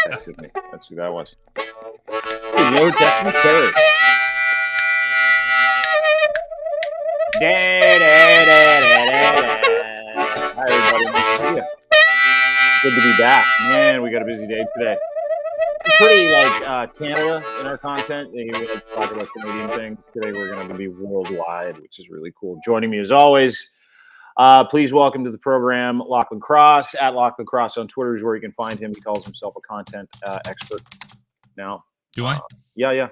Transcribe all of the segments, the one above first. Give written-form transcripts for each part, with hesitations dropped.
Texted me. That's who that was. Hey, you know who texted me? Terry. Hi, everybody. Nice to see you. Good to be back. Man, we got a busy day today. Pretty like Canada in our content. We like talk about Canadian things. Today we're going to be worldwide, which is really cool. Joining me as always, please welcome to the program Lochlin Cross. At Lochlin Cross on Twitter is where you can find him. He calls himself a content expert now. Do I? Yeah.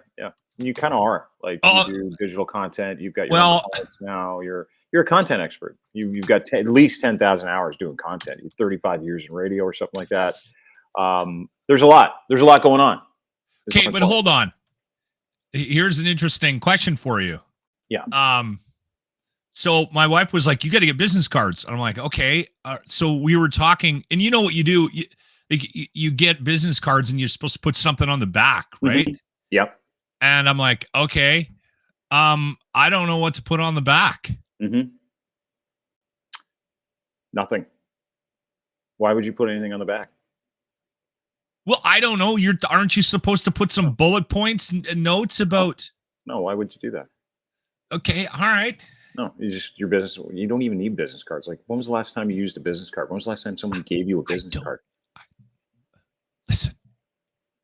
You kind of are. Like you do digital content. You've got your own clients now. You're a content expert. You've got at least 10,000 hours doing content. You're 35 years in radio or something like that. There's a lot going on. Okay, but hold on. Here's an interesting question for you. Yeah. So my wife was like, "You got to get business cards." And I'm like, "Okay." So we were talking, and you know what you do? You get business cards, and you're supposed to put something on the back, right? Mm-hmm. Yep. And I'm like, "Okay, I don't know what to put on the back." Mm-hmm. Nothing. Why would you put anything on the back? Well, I don't know. Aren't you supposed to put some bullet points and notes about? No, why would you do that? Okay, all right. No, your business. You don't even need business cards. Like, when was the last time you used a business card? When was the last time someone gave you a business card? Listen.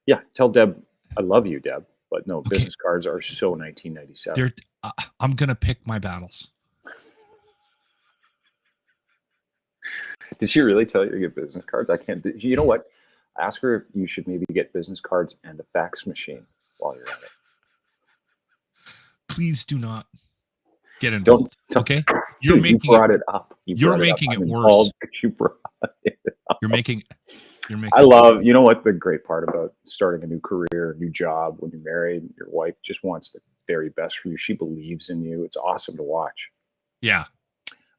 Yeah, tell Deb I love you, Deb. But no, okay. Business cards are so 1997. I'm gonna pick my battles. Did she really tell you to get business cards? I can't. You know what? Ask her if you should maybe get business cards and a fax machine while you're at it. Please do not get involved. Okay, you brought it up. You're making it worse. You brought it up. You're making. I love. You know what? The great part about starting a new career, new job, when you're married, your wife just wants the very best for you. She believes in you. It's awesome to watch. Yeah.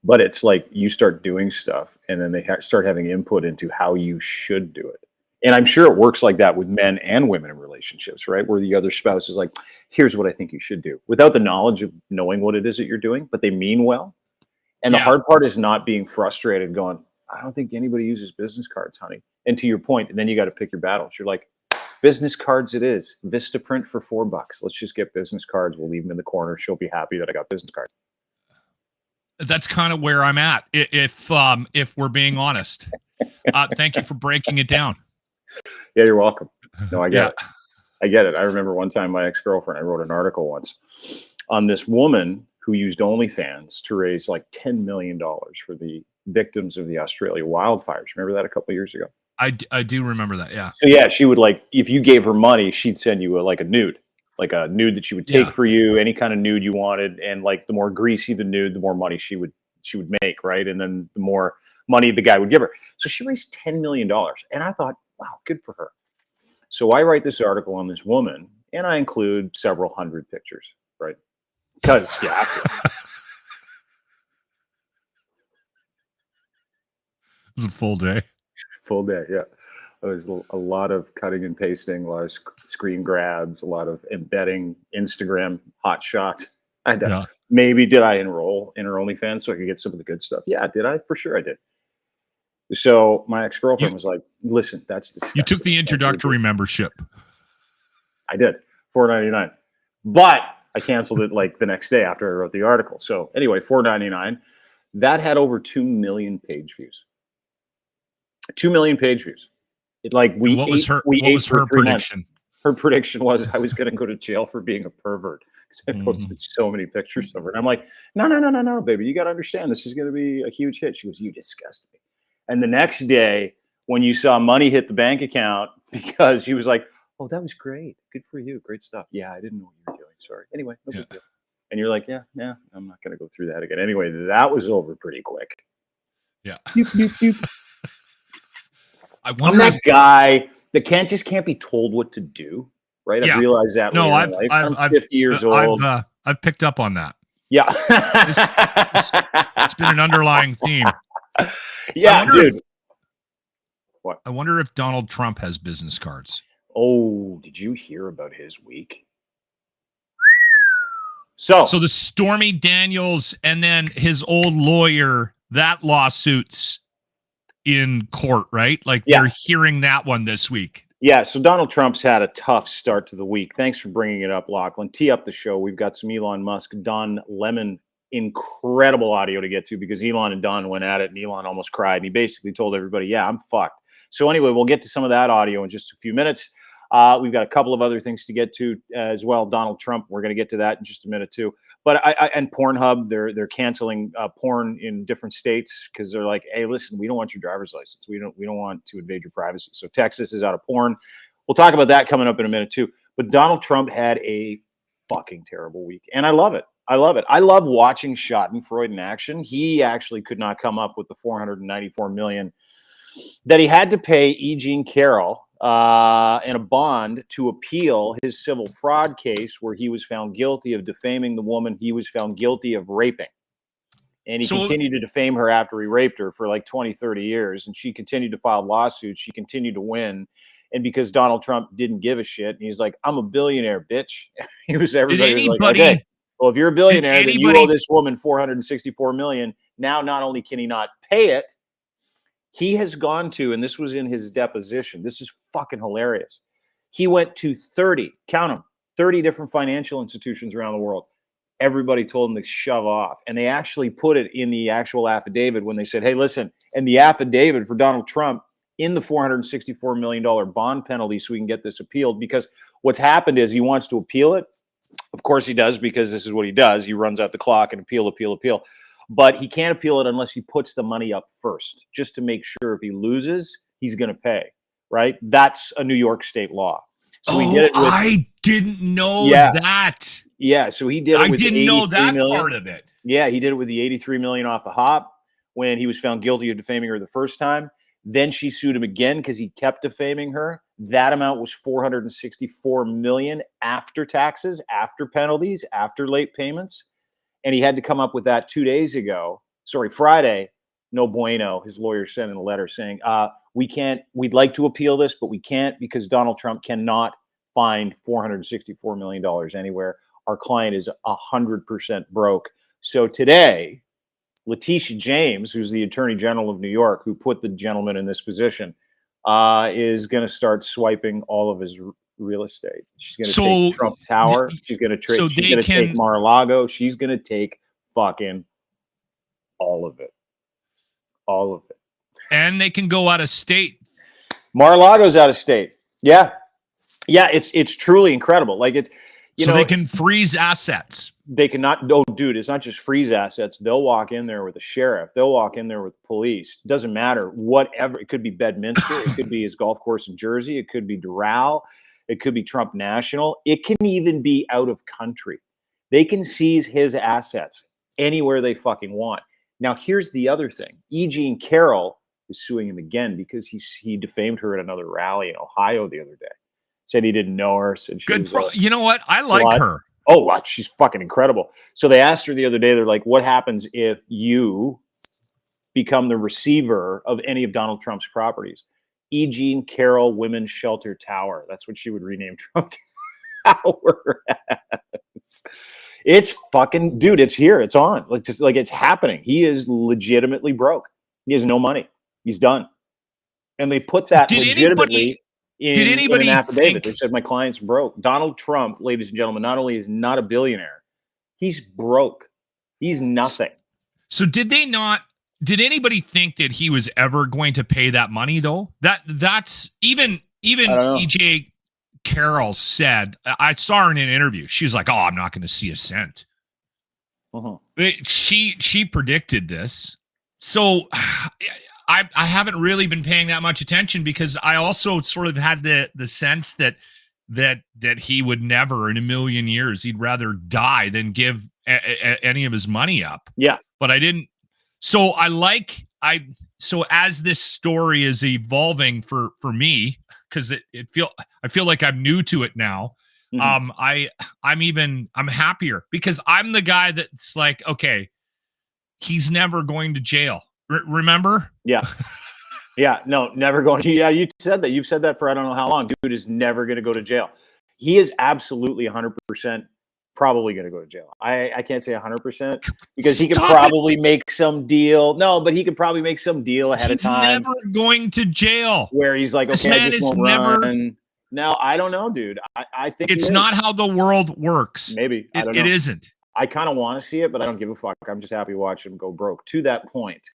But it's like you start doing stuff, and then they start having input into how you should do it. And I'm sure it works like that with men and women in relationships, right? Where the other spouse is like, here's what I think you should do, without the knowledge of knowing what it is that you're doing, but they mean well. And the hard part is not being frustrated going, I don't think anybody uses business cards, honey. And to your point, and then you got to pick your battles. You're like, business cards it is. Vistaprint for $4. Let's just get business cards. We'll leave them in the corner. She'll be happy that I got business cards. That's kind of where I'm at, if we're being honest. Thank you for breaking it down. Yeah, you're welcome. No, I get it. I get it. I remember one time my ex-girlfriend, I wrote an article once on this woman who used OnlyFans to raise like $10 million for the victims of the Australia wildfires. Remember that a couple of years ago? I do remember that, yeah. So yeah, she would like, if you gave her money, she'd send you a nude that she would take for you, any kind of nude you wanted. And like the more greasy the nude, the more money she would make, right? And then the more money the guy would give her. So she raised $10 million. And I thought, wow, good for her. So I write this article on this woman, and I include several hundred pictures, right? Because, yeah. It was a full day. Full day, yeah. There was a lot of cutting and pasting, a lot of screen grabs, a lot of embedding Instagram hot shots. Maybe did I enroll in her OnlyFans so I could get some of the good stuff? Yeah, did I? For sure I did. So my ex-girlfriend was like, listen, that's disgusting. You took the introductory membership. I did, $4.99. But I canceled it like the next day after I wrote the article. So anyway, $4.99. That had over 2 million page views. 2 million page views. What was her prediction? Her prediction was I was going to go to jail for being a pervert because I posted so many pictures of her. And I'm like, no, baby, you got to understand this is going to be a huge hit. She goes, you disgust me. And the next day, when you saw money hit the bank account, because she was like, oh, that was great. Good for you. Great stuff. Yeah, I didn't know what you were doing. Sorry. Anyway, no big deal. And you're like, yeah, I'm not going to go through that again. Anyway, that was over pretty quick. Yeah. I'm that guy that can't be told what to do, right? I've realized that. No, I'm 50 years old. I've picked up on that. Yeah. It's been an underlying theme. Yeah, dude. What? I wonder if Donald Trump has business cards. Oh, did you hear about his week? So the Stormy Daniels and then his old lawyer, that lawsuits in court, right? Like Yeah. they're hearing that one this week. Yeah, so Donald Trump's had a tough start to the week. Thanks for bringing it up, Lochlin. Tee up the show. We've got some Elon Musk, Don Lemon, incredible audio to get to because Elon and Don went at it, and Elon almost cried. And he basically told everybody, yeah, I'm fucked. So anyway, we'll get to some of that audio in just a few minutes. We've got a couple of other things to get to as well. Donald Trump, we're going to get to that in just a minute too. But and Pornhub, they're canceling porn in different states because they're like, hey, listen, we don't want your driver's license. We don't want to invade your privacy. So Texas is out of porn. We'll talk about that coming up in a minute too. But Donald Trump had a fucking terrible week, and I love it. I love it. I love watching Schadenfreude in action. He actually could not come up with the $494 million that he had to pay E. Jean Carrol in a bond to appeal his civil fraud case where he was found guilty of defaming the woman he was found guilty of raping. And he continued to defame her after he raped her for like 20, 30 years. And she continued to file lawsuits. She continued to win. And because Donald Trump didn't give a shit, and he's like, I'm a billionaire, bitch. Everybody was like, okay, well, if you're a billionaire, then you owe this woman $464 million. Now, not only can he not pay it, he has gone to, and this was in his deposition, this is fucking hilarious. He went to 30, count them, 30 different financial institutions around the world. Everybody told him to shove off. And they actually put it in the actual affidavit when they said, hey, listen, and the affidavit for Donald Trump in the $464 million bond penalty so we can get this appealed. Because what's happened is he wants to appeal it. Of course he does, because this is what he does. He runs out the clock and appeal. But he can't appeal it unless he puts the money up first, just to make sure if he loses, he's going to pay, right? That's a New York state law. So he did it with, I didn't know that. Yeah, so he did it with I didn't know that part of it. Yeah, he did it with the $83 million off the hop when he was found guilty of defaming her the first time. Then she sued him again because he kept defaming her. That amount was $464 million after taxes, after penalties, after late payments. And he had to come up with that 2 days ago. Sorry, Friday. No bueno. His lawyer sent in a letter saying, we'd like to appeal this, but we can't because Donald Trump cannot find $464 million anywhere. Our client is 100% broke. So today, Letitia James, who's the Attorney General of New York, who put the gentleman in this position, is going to start swiping all of his real estate. She's going to take Trump Tower. She's going to take Mar-a-Lago. She's going to take fucking all of it. All of it. And they can go out of state. Mar-a-Lago's out of state. Yeah. Yeah, it's truly incredible. Like it's, they can freeze assets. They cannot. No, dude, it's not just freeze assets. They'll walk in there with a sheriff. They'll walk in there with police. It doesn't matter. Whatever. It could be Bedminster. It could be his golf course in Jersey. It could be Doral. It could be Trump National. It can even be out of country. They can seize his assets anywhere they fucking want. Now, here's the other thing. E. Jean Carrol is suing him again because he defamed her at another rally in Ohio the other day. Said he didn't know her. Said she was, you know what? I like her. Oh, wow, she's fucking incredible. So they asked her the other day, they're like, what happens if you become the receiver of any of Donald Trump's properties? E. Jean Carrol Women's Shelter Tower. That's what she would rename Trump Tower as. It's fucking, dude, it's here. It's on. Like, just like it's happening. He is legitimately broke. He has no money. He's done. And they put that legitimately in an affidavit. They said, my client's broke. Donald Trump, ladies and gentlemen, not only is not a billionaire, he's broke. He's nothing. So did anybody think that he was ever going to pay that money though? That's even EJ Carrol said, I saw her in an interview. She's like, oh, I'm not going to see a cent. Uh-huh. She predicted this. So I haven't really been paying that much attention because I also sort of had the sense that he would never in a million years, he'd rather die than give any of his money up. Yeah. But I didn't. So so as this story is evolving for me, because I feel like I'm new to it now. Mm-hmm. I'm happier because I'm the guy that's like, okay, he's never going to jail. Remember? Yeah. Yeah. No, never going to. Yeah. You said that. You've said that for I don't know how long. Dude is never going to go to jail. He is absolutely 100% probably going to go to jail. I can't say 100% because he could Stop probably make some deal. No, but he could probably make some deal ahead He's of time never going to jail. where he's like, This okay, I man just is won't never. run. Now, I don't know, dude. I think It's not how the world works. Maybe. I don't know. It isn't. I kind of want to see it, but I don't give a fuck. I'm just happy watching him go broke. To that point,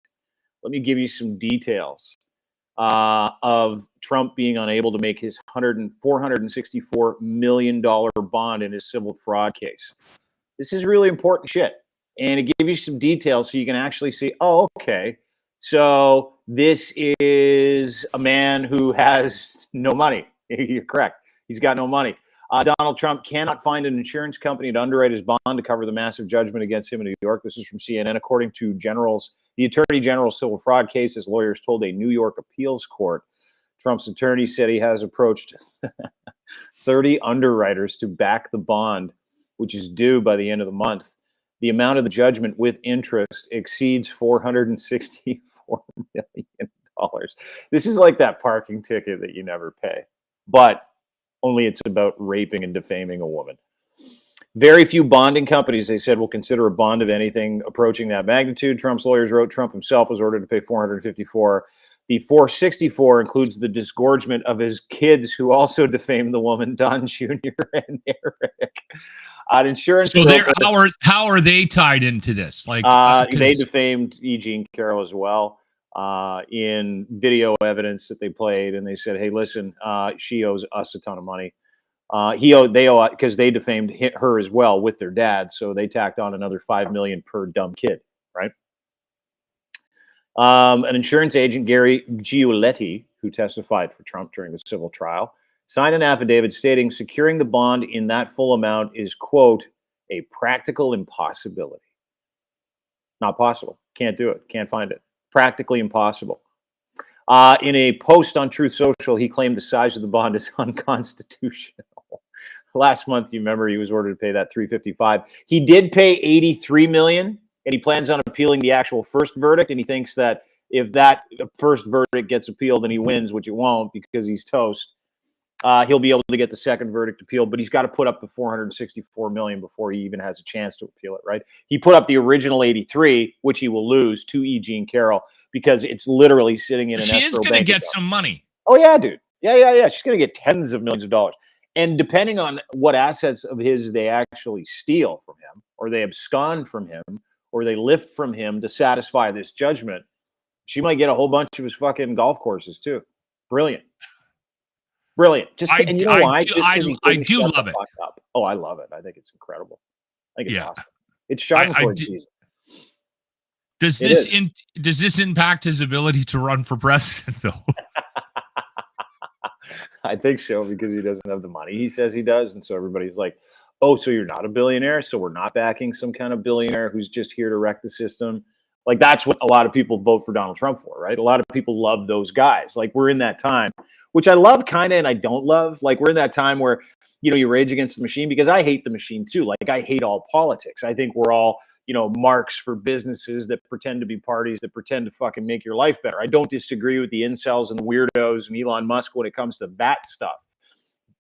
let me give you some details of Trump being unable to make his $464 million bond in his civil fraud case. This is really important shit. And it gives you some details so you can actually see, oh, okay. So this is a man who has no money. You're correct. He's got no money. Donald Trump cannot find an insurance company to underwrite his bond to cover the massive judgment against him in New York. This is from CNN. According to the Attorney General's civil fraud case, his lawyers told a New York appeals court. Trump's attorney said he has approached 30 underwriters to back the bond, which is due by the end of the month. The amount of the judgment with interest exceeds $464 million. This is like that parking ticket that you never pay, but only it's about raping and defaming a woman. Very few bonding companies, they said, will consider a bond of anything approaching that magnitude. Trump's lawyers wrote Trump himself was ordered to pay $454. The $464 includes the disgorgement of his kids who also defamed the woman, Don Jr. and Eric. Insurance. So how are they tied into this? Like they defamed E.G. and Carrol as well in video evidence that they played, and they said, "Hey, listen, she owes us a ton of money. They owe because they defamed her as well with their dad, so they tacked on another $5 million per dumb kid, right?" An insurance agent, Gary Giuletti, who testified for Trump during the civil trial, signed an affidavit stating securing the bond in that full amount is, quote, a practical impossibility. Not possible. Can't do it. Can't find it. Practically impossible. In a post on Truth Social, he claimed the size of the bond is unconstitutional. Last month, you remember, he was ordered to pay that $355. He did pay $83 million, and he plans on appealing the actual first verdict. And he thinks that if that first verdict gets appealed and he wins, which it won't because he's toast, he'll be able to get the second verdict appealed. But he's got to put up the $464 million before he even has a chance to appeal it, right? He put up the original 83, which he will lose to E.G. and Carrol because it's literally sitting in an escrow bank. She is going to get some money. Oh, yeah, dude. Yeah. She's going to get tens of millions of dollars. And depending on what assets of his they actually steal from him, or they abscond from him, or they lift from him to satisfy this judgment, she might get a whole bunch of his fucking golf courses too. Brilliant. Just and you know why? I do love it. Up. Oh, I love it. I think it's incredible. I think it's awesome. It's Schadenfreude season. Does this impact his ability to run for president though? I think so, because he doesn't have the money he says he does, and so everybody's like, "Oh, so you're not a billionaire? So we're not backing some kind of billionaire who's just here to wreck the system?" Like, that's what a lot of people vote for Donald Trump for, right? A lot of people love those guys. Like, we're in that time, which I love kind of and I don't love. Like, we're in that time where, you rage against the machine, because I hate the machine too. Like, I hate all politics. I think we're all, marks for businesses that pretend to be parties that pretend to fucking make your life better. I don't disagree with the incels and the weirdos and Elon Musk when it comes to that stuff.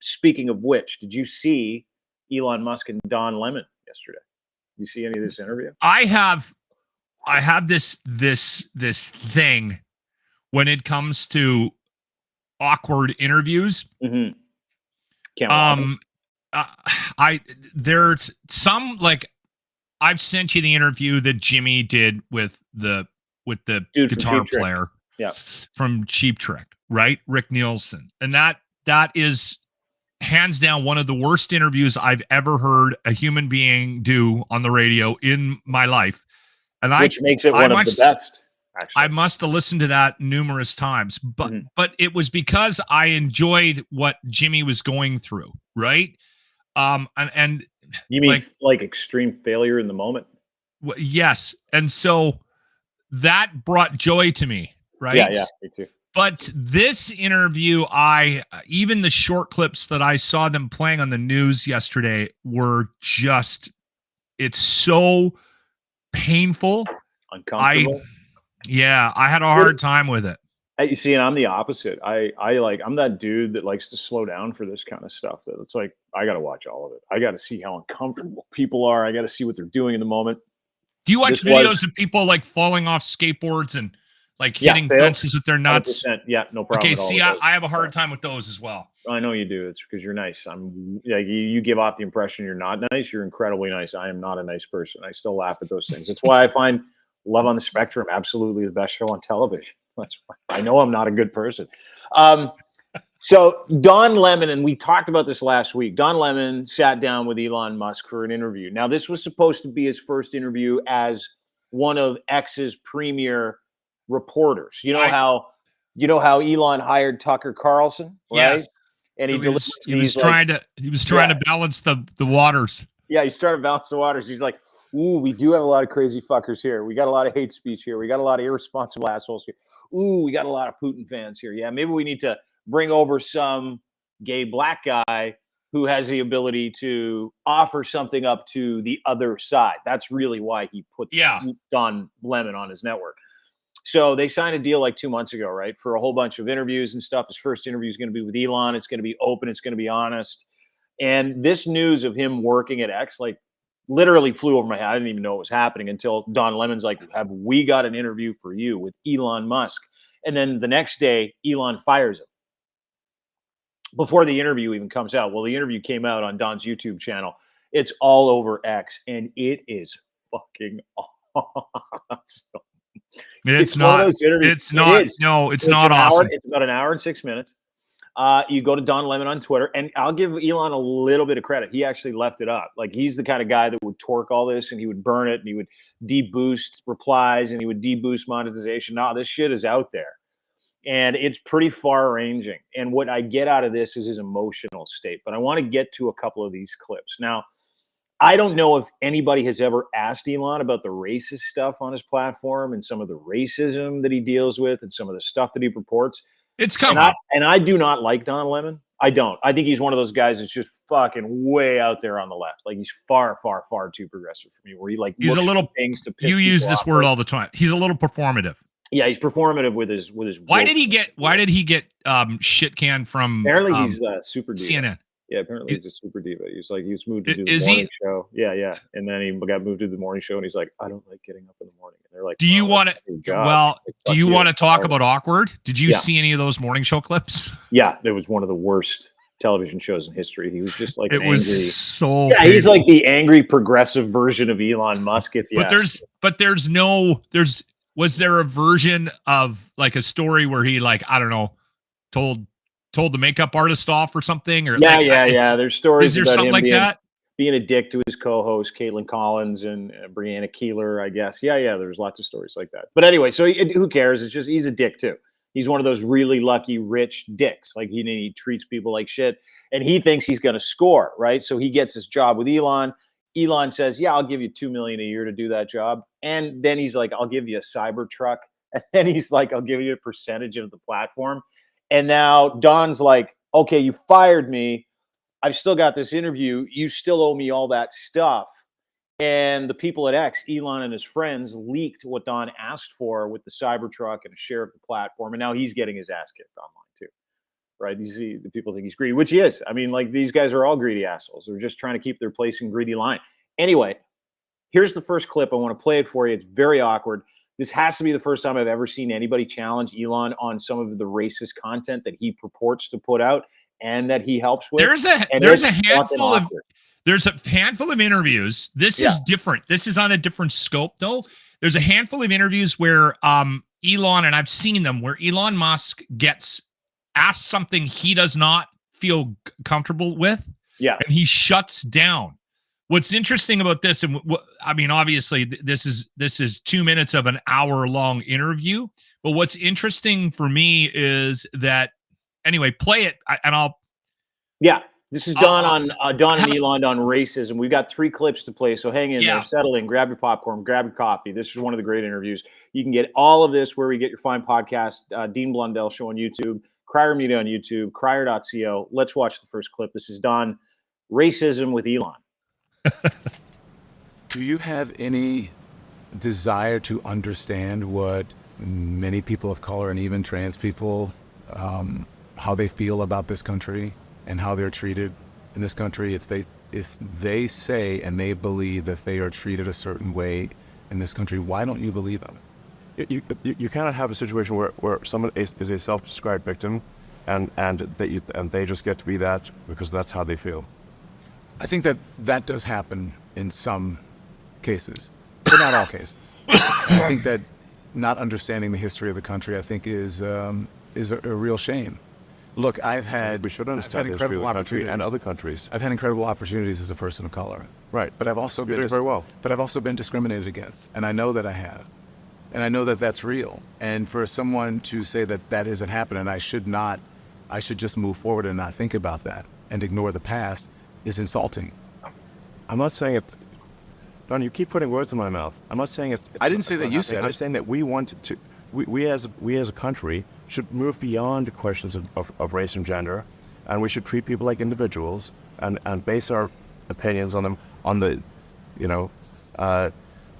Speaking of which, did you see Elon Musk and Don Lemon yesterday? You see any of this interview? I have this thing when it comes to awkward interviews. Mm-hmm. There's some, like, I've sent you the interview that Jimmy did with the dude guitar player, from Cheap Trick, right? Rick Nielsen, and that is hands down one of the worst interviews I've ever heard a human being do on the radio in my life. And which makes it one of the best. Actually, I must have listened to that numerous times, but it was because I enjoyed what Jimmy was going through, right? And you mean like extreme failure in the moment? Yes, and so that brought joy to me, right? Yeah, me too. But this interview, even the short clips that I saw them playing on the news yesterday were just, it's so painful. Uncomfortable. I had a hard time with it. You see, and I'm the opposite. I'm that dude that likes to slow down for this kind of stuff. That it's like I got to watch all of it. I got to see how uncomfortable people are. I got to see what they're doing in the moment. Do you watch videos of people like falling off skateboards and like hitting fences with their nuts? 100%. Yeah, no problem. Okay, see, I have a hard time with those as well. I know you do. It's because you're nice. You give off the impression you're not nice. You're incredibly nice. I am not a nice person. I still laugh at those things. That's why I find Love on the Spectrum absolutely the best show on television. That's why I know I'm not a good person. So Don Lemon, and we talked about this last week, Don Lemon sat down with Elon Musk for an interview. Now, this was supposed to be his first interview as one of X's premier reporters. You know how Elon hired Tucker Carlson, right? Yes. And so he was trying to balance the waters. Yeah, he started to balance the waters. He's like, ooh, we do have a lot of crazy fuckers here. We got a lot of hate speech here. We got a lot of irresponsible assholes here. Ooh, we got a lot of Putin fans here. Yeah, maybe we need to bring over some gay black guy who has the ability to offer something up to the other side. That's really why he put Don Lemon on his network. So they signed a deal like 2 months ago, right? For a whole bunch of interviews and stuff. His first interview is going to be with Elon. It's going to be open. It's going to be honest. And this news of him working at X, like, literally flew over my head. I didn't even know it was happening until Don Lemon's like, have we got an interview for you with Elon Musk? And then the next day, Elon fires him before the interview even comes out. Well, the interview came out on Don's YouTube channel. It's all over X, and it is fucking awesome. It's not. It's not. No, it's not awesome. It's about an hour and 6 minutes. You go to Don Lemon on Twitter, and I'll give Elon a little bit of credit. He actually left it up. Like, he's the kind of guy that would torque all this, and he would burn it, and he would deboost replies, and he would deboost monetization. No, this shit is out there, and it's pretty far-ranging. And what I get out of this is his emotional state. But I want to get to a couple of these clips. Now, I don't know if anybody has ever asked Elon about the racist stuff on his platform and some of the racism that he deals with and some of the stuff that he purports. It's coming. And I do not like Don Lemon. I don't. I think he's one of those guys that's just fucking way out there on the left. Like, he's far, far, far too progressive for me. Where he's a little things to piss you use this off word all the time. He's a little performative. Yeah, he's performative with his. Why did he get shit canned from? Apparently, he's super diva. CNN. Yeah, apparently he's a super diva. He's moved to do the morning show. Yeah. And then he got moved to the morning show, and he's like, I don't like getting up in the morning. And they're like, do you want to talk about awkward? Did you see any of those morning show clips? Yeah, there was one of the worst television shows in history. He was just like he's like the angry progressive version of Elon Musk. Was there a version of like a story where he, like, I don't know, told the makeup artist off or something? Or There's stories. Is there something like that? Being a dick to his co-host Caitlin Collins and Brianna Keeler, I guess. Yeah. There's lots of stories like that. But anyway, so who cares? It's just he's a dick too. He's one of those really lucky rich dicks. Like, he treats people like shit, and he thinks he's going to score, right? So he gets his job with Elon. Elon says, yeah, I'll give you $2 million a year to do that job. And then he's like, I'll give you a cyber truck. And then he's like, I'll give you a percentage of the platform. And now Don's like, okay, you fired me. I've still got this interview. You still owe me all that stuff. And the people at X, Elon and his friends, leaked what Don asked for with the Cybertruck and a share of the platform. And now he's getting his ass kicked online too. Right? The people think he's greedy, which he is. I mean, like, these guys are all greedy assholes. They're just trying to keep their place in greedy line. Anyway, here's the first clip. I want to play it for you. It's very awkward. This has to be the first time I've ever seen anybody challenge Elon on some of the racist content that he purports to put out and that he helps with. There's a handful of interviews. This is different. This is on a different scope, though. There's a handful of interviews where Elon, and I've seen them, where Elon Musk gets asked something he does not feel comfortable with. Yeah. And he shuts down. What's interesting about this, and I mean, obviously, this is 2 minutes of an hour-long interview. But what's interesting for me is that, anyway, play it, and I'll. Yeah, this is Don Don and Elon on racism. We've got 3 clips to play, so hang in there, settle in, grab your popcorn, grab your coffee. This is one of the great interviews. You can get all of this where we get your fine podcast, Dean Blundell Show on YouTube, Crier Media on YouTube, crier.co. Let's watch the first clip. This is Don, racism with Elon. Do you have any desire to understand what many people of color and even trans people, how they feel about this country and how they're treated in this country. If they say and they believe that they are treated a certain way in this country, why don't you believe them? You cannot have a situation where someone is a self-described victim, and they just get to be that because that's how they feel. I think that does happen in some cases, but not all cases. And I think that not understanding the history of the country, I think, is a real shame. Look, We should understand the history of the country and other countries. I've had incredible opportunities as a person of color. Right. But I've also been very well. But I've also been discriminated against, and I know that I have. And I know that that's real. And for someone to say that that isn't happening, I should just move forward and not think about that and ignore the past is insulting. I'm not saying it. Don, you keep putting words in my mouth. I'm not saying it. I didn't say that you said it. I'm saying that we want to. We as a country should move beyond the questions of race and gender, and we should treat people like individuals and base our opinions on them on the,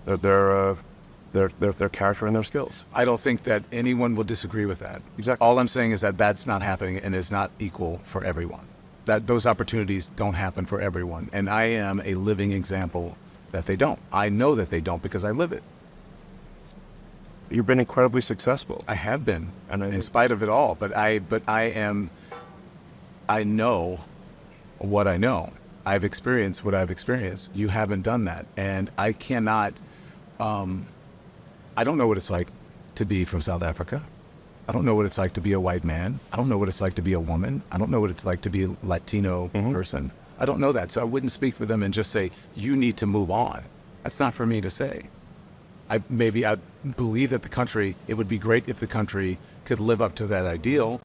their character and their skills. I don't think that anyone will disagree with that. Exactly. All I'm saying is that that's not happening and is not equal for everyone. That those opportunities don't happen for everyone. And I am a living example that they don't. I know that they don't because I live it. You've been incredibly successful. I have been, and in spite of it all. But I know what I know. I've experienced what I've experienced. You haven't done that. And I cannot, I don't know what it's like to be from South Africa. I don't know what it's like to be a white man. I don't know what it's like to be a woman. I don't know what it's like to be a Latino person. I don't know that. So I wouldn't speak for them and just say, you need to move on. That's not for me to say. I believe that it would be great if the country could live up to that ideal.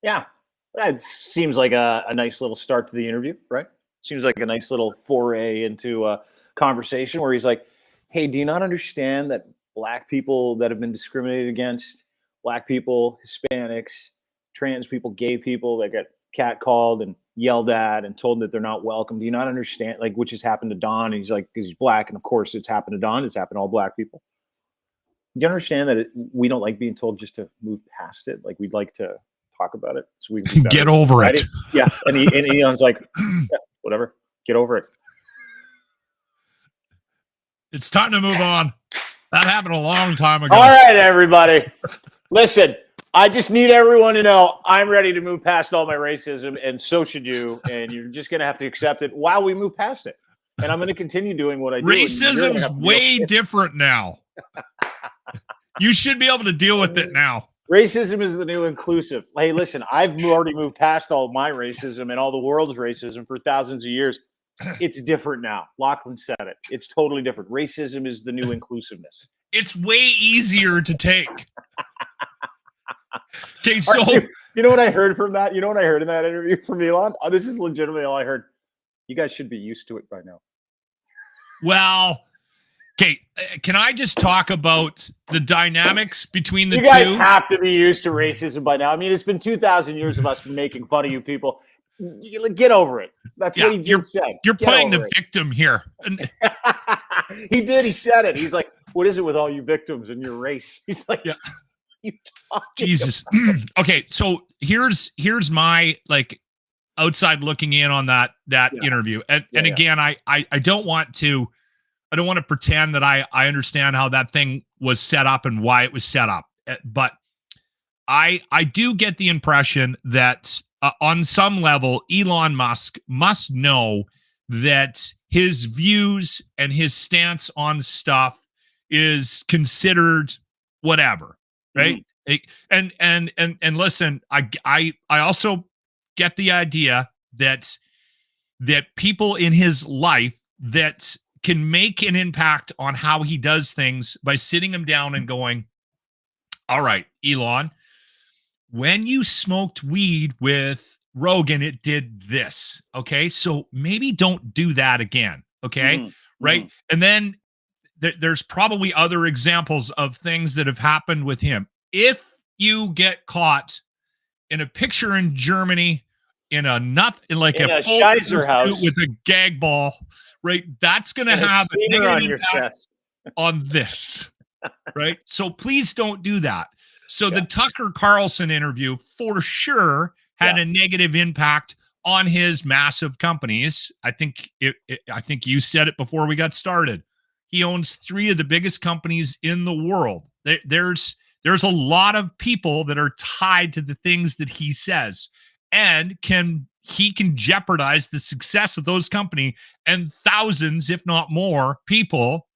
Yeah, that seems like a nice little start to the interview, right? Seems like a nice little foray into a conversation where he's like, hey, do you not understand that Black people that have been discriminated against, Black people, Hispanics, trans people, gay people that get catcalled and yelled at and told that they're not welcome. Do you not understand, like, which has happened to Don? And he's like, because he's Black. And of course it's happened to Don. It's happened to all Black people. Do you understand that we don't like being told just to move past it? Like, we'd like to talk about it. So we can get over it. Yeah. And Elon's like, yeah, whatever, get over it. It's time to move on. That happened a long time ago. All right, everybody. Listen, I just need everyone to know I'm ready to move past all my racism, and so should you. And you're just going to have to accept it while we move past it. And I'm going to continue doing what I do. Racism's way different now. You should be able to deal with it now. Racism is the new inclusive. Hey, listen, I've already moved past all of my racism and all the world's racism for thousands of years. It's different now. Lochlin said it. It's totally different. Racism is the new inclusiveness. It's way easier to take. Okay, so you know what I heard from that? You know what I heard in that interview from Elon? Oh, this is legitimately all I heard. You guys should be used to it by now. Well, okay, can I just talk about the dynamics between the two? You guys have to be used to racism by now. I mean, it's been 2,000 years of us making fun of you people. Get over it. That's what he just said. You're playing the victim here. He did. He said it. He's like, what is it with all you victims and your race? He's like, you talking Jesus. Okay, so here's my like outside looking in on that interview. And again, I don't want to pretend that I understand how that thing was set up and why it was set up. But I do get the impression that on some level, Elon Musk must know that his views and his stance on stuff is considered whatever, right? And listen, I also get the idea that people in his life that can make an impact on how he does things by sitting him down and going, all right, Elon, when you smoked weed with Rogan, it did this. Okay. So maybe don't do that again. Okay. Right. And then there's probably other examples of things that have happened with him. If you get caught in a picture in Germany in a Scheiser house with a gag ball, right? That's going to have a negative on your impact chest on this. Right? So please don't do that. So Yeah. the Tucker Carlson interview for sure had a negative impact on his massive companies. I think I think you said it before we got started. He owns 3 of the biggest companies in the world. There's a lot of people that are tied to the things that he says, and he can jeopardize the success of those company, and thousands, if not more, people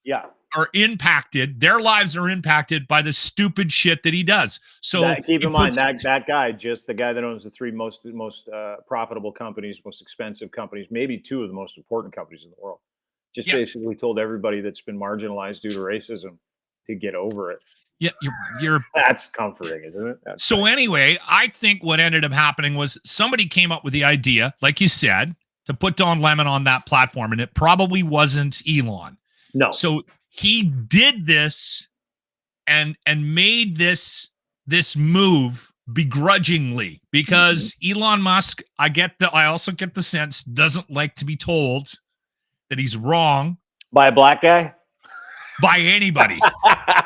are impacted. Their lives are impacted by the stupid shit that he does. So keep in mind that guy, just the guy that owns the 3 most profitable companies, most expensive companies, maybe 2 of the most important companies in the world, just basically told everybody that's been marginalized due to racism to get over it. Yeah, you're that's comforting, isn't it? So anyway, I think what ended up happening was somebody came up with the idea, like you said, to put Don Lemon on that platform, and it probably wasn't Elon. No. So he did this and made this move begrudgingly, because Elon Musk, I also get the sense, doesn't like to be told that he's wrong by a black guy, by anybody,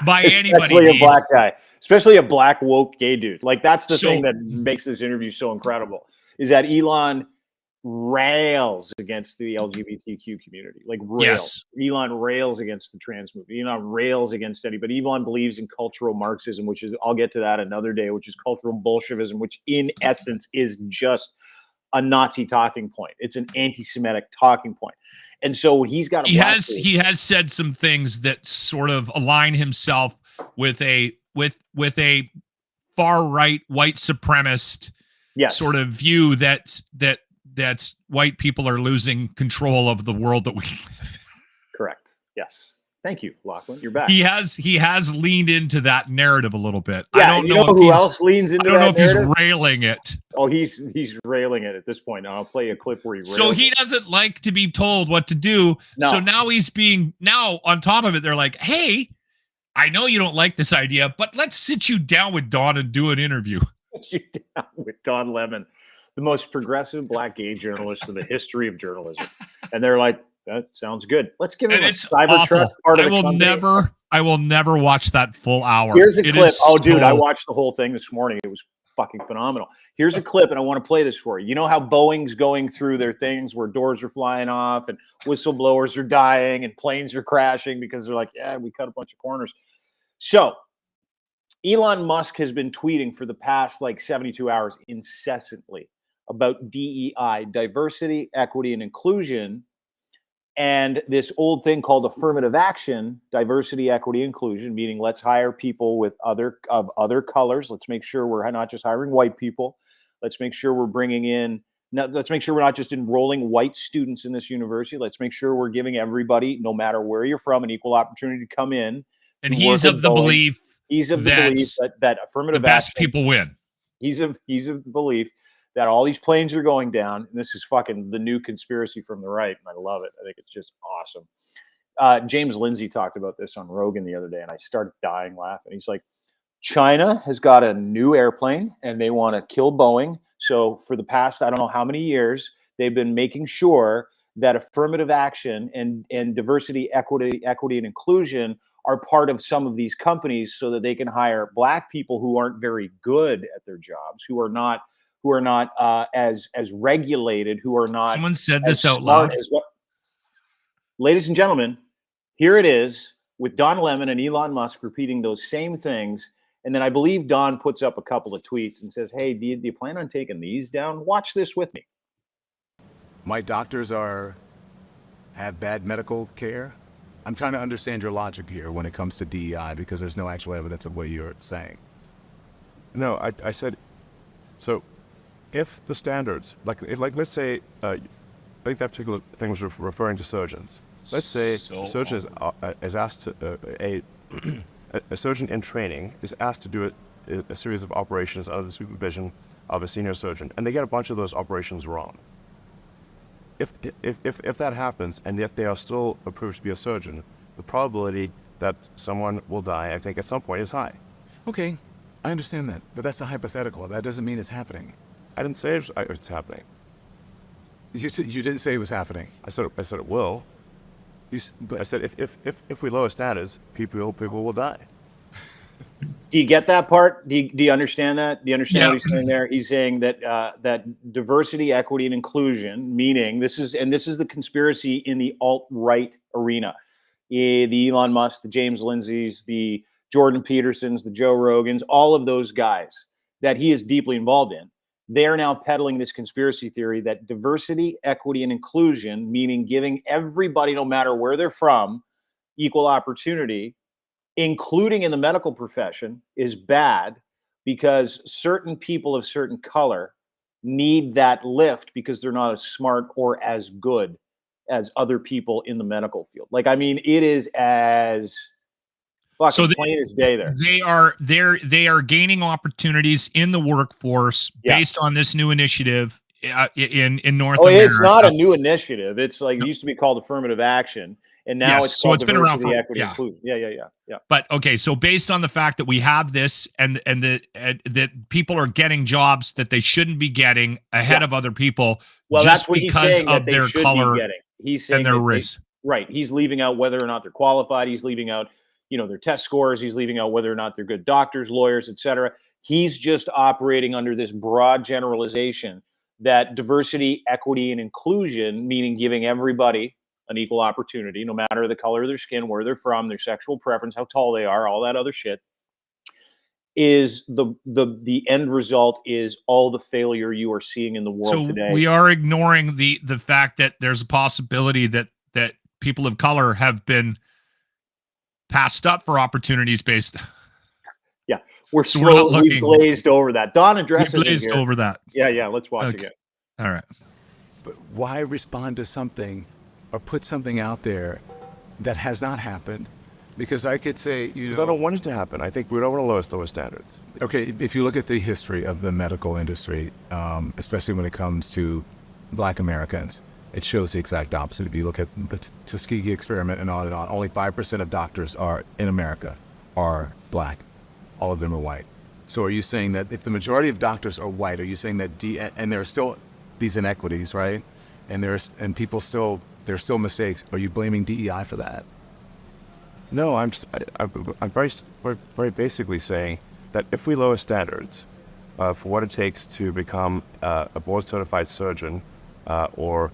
especially a black guy, especially a black woke gay dude. Like, that's the thing that makes this interview so incredible, is that Elon rails against the LGBTQ community, like rails. Yes. Elon rails against the trans movement. Elon rails against anybody. Elon believes in cultural Marxism, which is, I'll get to that another day, which is cultural Bolshevism, which in essence is just a Nazi talking point. It's an anti-Semitic talking point. And so he's got he has said some things that sort of align himself with a far right white supremacist sort of view that white people are losing control of the world that we live in. Correct. Yes. Thank you, Lochlin. You're back. He has leaned into that narrative a little bit. Yeah, I don't know who else leans into that. I don't know if he's railing it. Oh, he's railing it at this point. Now I'll play a clip where he rails. So he doesn't like to be told what to do. No. So now on top of it, they're like, hey, I know you don't like this idea, but let's sit you down with Don and do an interview. Sit you down with Don Lemon, the most progressive black gay journalist in the history of journalism. And they're like, that sounds good. Let's give him a Cybertruck part of the company. I will never watch that full hour. Here's a clip. Oh, dude, I watched the whole thing this morning. It was fucking phenomenal. Here's a clip, and I want to play this for you. You know how Boeing's going through their things where doors are flying off and whistleblowers are dying and planes are crashing because they're like, yeah, we cut a bunch of corners. So Elon Musk has been tweeting for the past 72 hours incessantly about DEI, diversity, equity, and inclusion, and this old thing called affirmative action, diversity, equity, inclusion, meaning let's hire people with other colors. Let's make sure we're not just hiring white people. Let's make sure we're bringing in. Let's make sure we're not just enrolling white students in this university. Let's make sure we're giving everybody, no matter where you're from, an equal opportunity to come in. And he's of the belief. He's of the belief that affirmative the best action, people win. He's of the belief that all these planes are going down, and this is fucking the new conspiracy from the right, and I love it. I think it's just awesome. James Lindsay talked about this on Rogan the other day, and I started dying laughing. He's like, China has got a new airplane, and they want to kill Boeing. So for the past, I don't know how many years, they've been making sure that affirmative action and diversity, equity, and inclusion are part of some of these companies so that they can hire black people who aren't very good at their jobs, who are not as regulated, who are not. Someone said this out loud. Ladies and gentlemen, here it is with Don Lemon and Elon Musk repeating those same things. And then I believe Don puts up a couple of tweets and says, hey, do you plan on taking these down? Watch this with me. My doctors have bad medical care. I'm trying to understand your logic here when it comes to DEI, because there's no actual evidence of what you're saying. No, I said, so if the standards, like let's say, I think that particular thing was referring to surgeons. Let's say surgeons is asked to, a surgeon in training is asked to do a series of operations under the supervision of a senior surgeon, and they get a bunch of those operations wrong. If that happens, and yet they are still approved to be a surgeon, the probability that someone will die, I think, at some point is high. Okay, I understand that, but that's a hypothetical. That doesn't mean it's happening. I didn't say it's happening. You didn't say it was happening. I said it will. I said if we lower standards, people will die. Do you get that part? Do you understand that? Do you understand Yeah. what he's saying there? He's saying that that diversity, equity, and inclusion, meaning this is the conspiracy in the alt-right arena. The Elon Musk, the James Lindsays, the Jordan Petersons, the Joe Rogans, all of those guys that he is deeply involved in. They are now peddling this conspiracy theory that diversity, equity, and inclusion, meaning giving everybody, no matter where they're from, equal opportunity, including in the medical profession, is bad because certain people of certain color need that lift because they're not as smart or as good as other people in the medical field. Like, I mean, it is as fucking plain as day there. They are gaining opportunities in the workforce based on this new initiative in North America. It's not a new initiative. It's like, it used to be called affirmative action. And now it's called been around for equity, inclusion. Yeah. But okay, so based on the fact that we have this, and that people are getting jobs that they shouldn't be getting ahead of other people, well, just that's what because he's saying of that their color he's saying and their race. Right. He's leaving out whether or not they're qualified. He's leaving out, their test scores. He's leaving out whether or not they're good doctors, lawyers, etc. He's just operating under this broad generalization that diversity, equity, and inclusion, meaning giving everybody an equal opportunity, no matter the color of their skin, where they're from, their sexual preference, how tall they are, all that other shit, is the end result is all the failure you are seeing in the world today. We are ignoring the fact that there's a possibility that people of color have been passed up for opportunities based. Yeah, we've glazed over that. Don addresses glazed over that. Yeah, let's watch again. All right. But why respond to something or put something out there that has not happened? Because I could say, because I don't want it to happen. I think we don't want to lower standards. Okay, if you look at the history of the medical industry, especially when it comes to Black Americans, it shows the exact opposite. If you look at the Tuskegee experiment and on, only 5% of doctors in America are Black. All of them are white. So are you saying that if the majority of doctors are white, are you saying that and there are still these inequities, right? And there's still mistakes. Are you blaming DEI for that? No, I'm very basically saying that if we lower standards for what it takes to become a board-certified surgeon or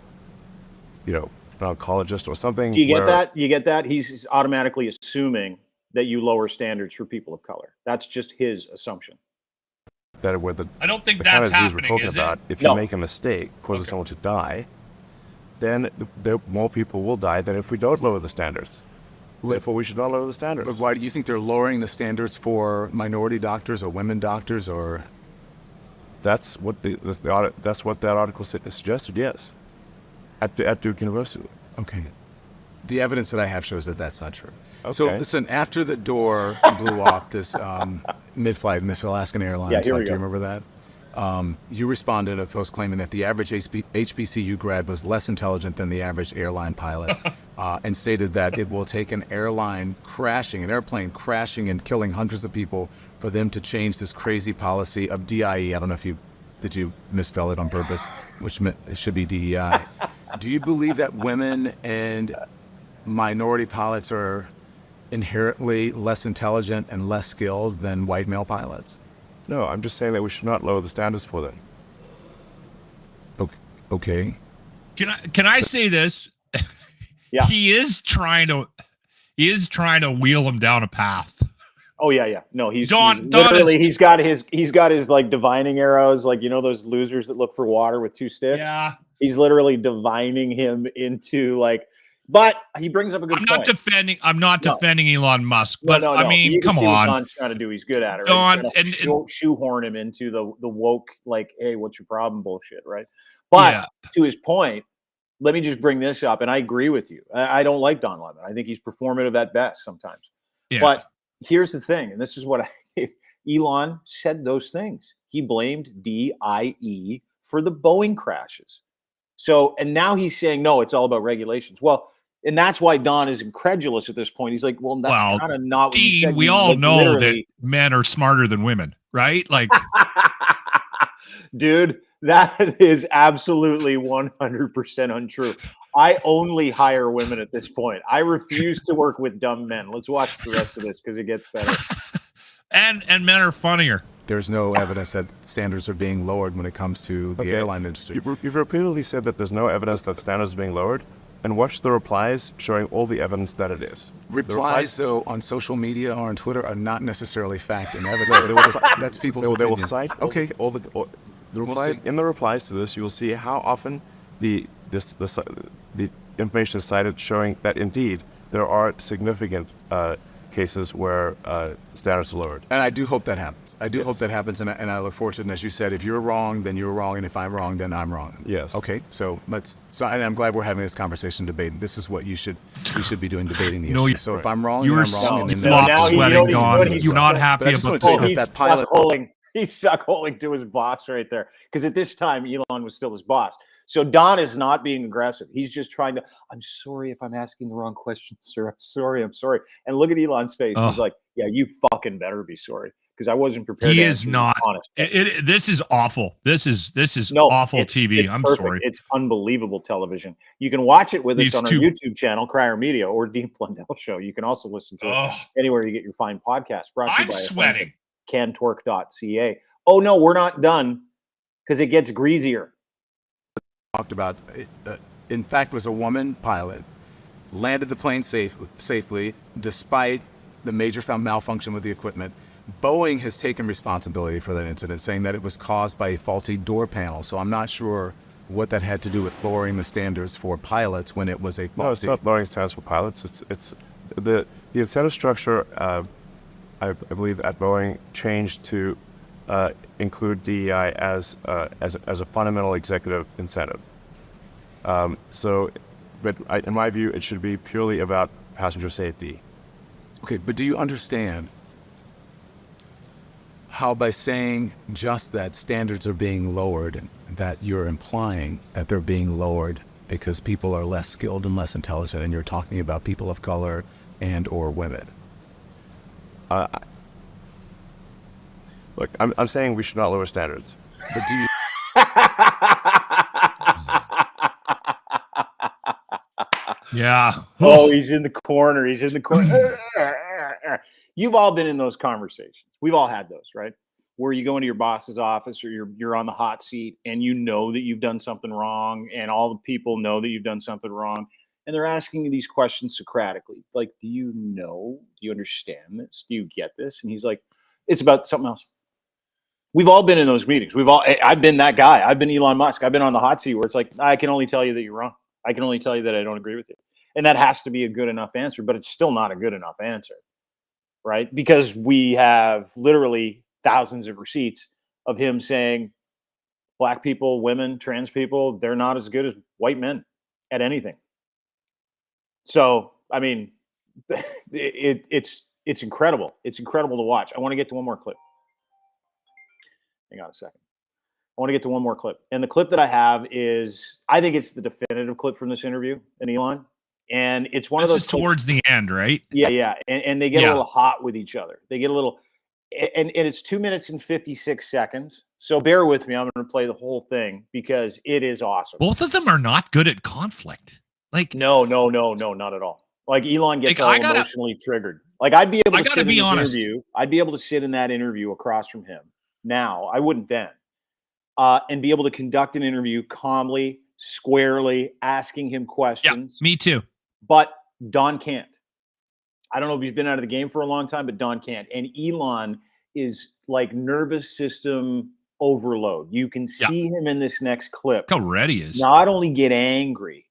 an oncologist or something. Do you get that? You get that? He's automatically assuming that you lower standards for people of color. That's just his assumption. That I don't think that's happening, is it? If you make a mistake, causes someone to die, then more people will die than if we don't lower the standards. Therefore, we should not lower the standards. But why do you think they're lowering the standards for minority doctors or women doctors, or? That's what that's what that article suggested. Yes, at Duke University. Okay. The evidence that I have shows that that's not true. Okay. So listen, after the door blew off this mid-flight in this Alaskan Airlines, do you remember that? You responded to a post claiming that the average HBCU grad was less intelligent than the average airline pilot, and stated that it will take an airplane crashing and killing hundreds of people for them to change this crazy policy of DIE. I don't know if did you misspell it on purpose, which it should be DEI. Do you believe that women and minority pilots are inherently less intelligent and less skilled than white male pilots? No, I'm just saying that we should not lower the standards for them. Okay. Can I say this? Yeah. He is trying to wheel him down a path. Oh yeah. No, he's got his like divining arrows, like those losers that look for water with two sticks. Yeah. He's literally divining him into like. But he brings up a good point. I'm not defending Elon Musk, but no. I mean, you come see on. What Don's trying to do. He's good at it. Right? Don, and shoehorn him into the woke, like, hey, what's your problem bullshit, right? But to his point, let me just bring this up, and I agree with you. I don't like Don Lemon. I think he's performative at best sometimes. Yeah. But here's the thing, and this is what Elon said those things. He blamed DIE for the Boeing crashes. So, and now he's saying, no, it's all about regulations. Well, and that's why Don is incredulous at this point. He's like, well, that's kind of not what you said. We all know that men are smarter than women, right? Like, dude, That is absolutely 100% untrue. I only hire women at this point. I refuse to work with dumb men. Let's watch the rest of this because it gets better. And men are funnier. There's no evidence that standards are being lowered when it comes to the airline industry. You've repeatedly said that there's no evidence that standards are being lowered, and watch the replies showing all the evidence that it is. Replies, though, on social media or on Twitter are not necessarily fact and evidence. That's people's They will opinion. cite all the reply, in the replies to this. You will see how often the information is cited, showing that indeed there are significant cases where standards are lowered. And I do hope that happens. I do hope that happens, and I look forward to it. And as you said, if you're wrong, then you're wrong, and if I'm wrong, then I'm wrong. Yes. Okay. So and I'm glad we're having this conversation, debating. This is what we should be doing, debating the issue. So if I'm wrong, you then were I'm wrong. sweating, Don. You're not happy about that pilot. He's suck-holing to his boss right there. Because at this time, Elon was still his boss. So Don is not being aggressive. He's just trying to, I'm sorry if I'm asking the wrong question, sir. I'm sorry. And look at Elon's face. He's like, yeah, you fucking better be sorry. Because I wasn't prepared. He is not. Honest. This is awful. This is awful TV. I'm perfect. sorry. It's unbelievable television. You can watch it with us on our YouTube channel, Crier Media, or Dean Blundell Show. You can also listen to it anywhere you get your fine podcasts. Brought to you by sweating. Cantork.ca. Oh no, we're not done because it gets greasier. Talked about, in fact, was a woman pilot, landed the plane safely despite the major malfunction with the equipment. Boeing has taken responsibility for that incident, saying that it was caused by a faulty door panel. So I'm not sure what that had to do with lowering the standards for pilots when it was a faulty. No, it's not lowering standards for pilots. It's the incentive structure. I believe at Boeing changed to include DEI as a fundamental executive incentive. In my view, it should be purely about passenger safety. Okay, but do you understand how by saying just that standards are being lowered, that you're implying that they're being lowered because people are less skilled and less intelligent, and you're talking about people of color and or women? Look, I'm saying we should not lower standards. But do you? Yeah. Oh, he's in the corner. You've all been in those conversations. We've all had those, right? Where you go into your boss's office or you're on the hot seat and you know that you've done something wrong, and all the people know that you've done something wrong, and they're asking you these questions Socratically. Like, do you know? Do you understand this? Do you get this? And he's like, it's about something else. We've all been in those meetings. I've been that guy. I've been Elon Musk. I've been on the hot seat where it's like, I can only tell you that you're wrong. I can only tell you that I don't agree with you. And that has to be a good enough answer, but it's still not a good enough answer, right? Because we have literally thousands of receipts of him saying black people, women, trans people, they're not as good as white men at anything. So, I mean, it's incredible. It's incredible to watch. I want to get to one more clip. Hang on a second. I want to get to one more clip. And the clip that I have is, I think it's the definitive clip from this interview in Elon. And it's one of those. This is towards the end, right? Yeah. And they get a little hot with each other. They get a little, and it's 2 minutes and 56 seconds. So bear with me. I'm going to play the whole thing because it is awesome. Both of them are not good at conflict. Like, no, not at all. Like Elon gets all emotionally triggered. Like I'd be able to sit in this interview. I'd be able to sit in that interview across from him. Now, I wouldn't then. And be able to conduct an interview calmly, squarely, asking him questions. Yeah, me too. But Don can't. I don't know if he's been out of the game for a long time, but Don can't. And Elon is like nervous system overload. You can see him in this next clip. Look how red he is. Not only get angry,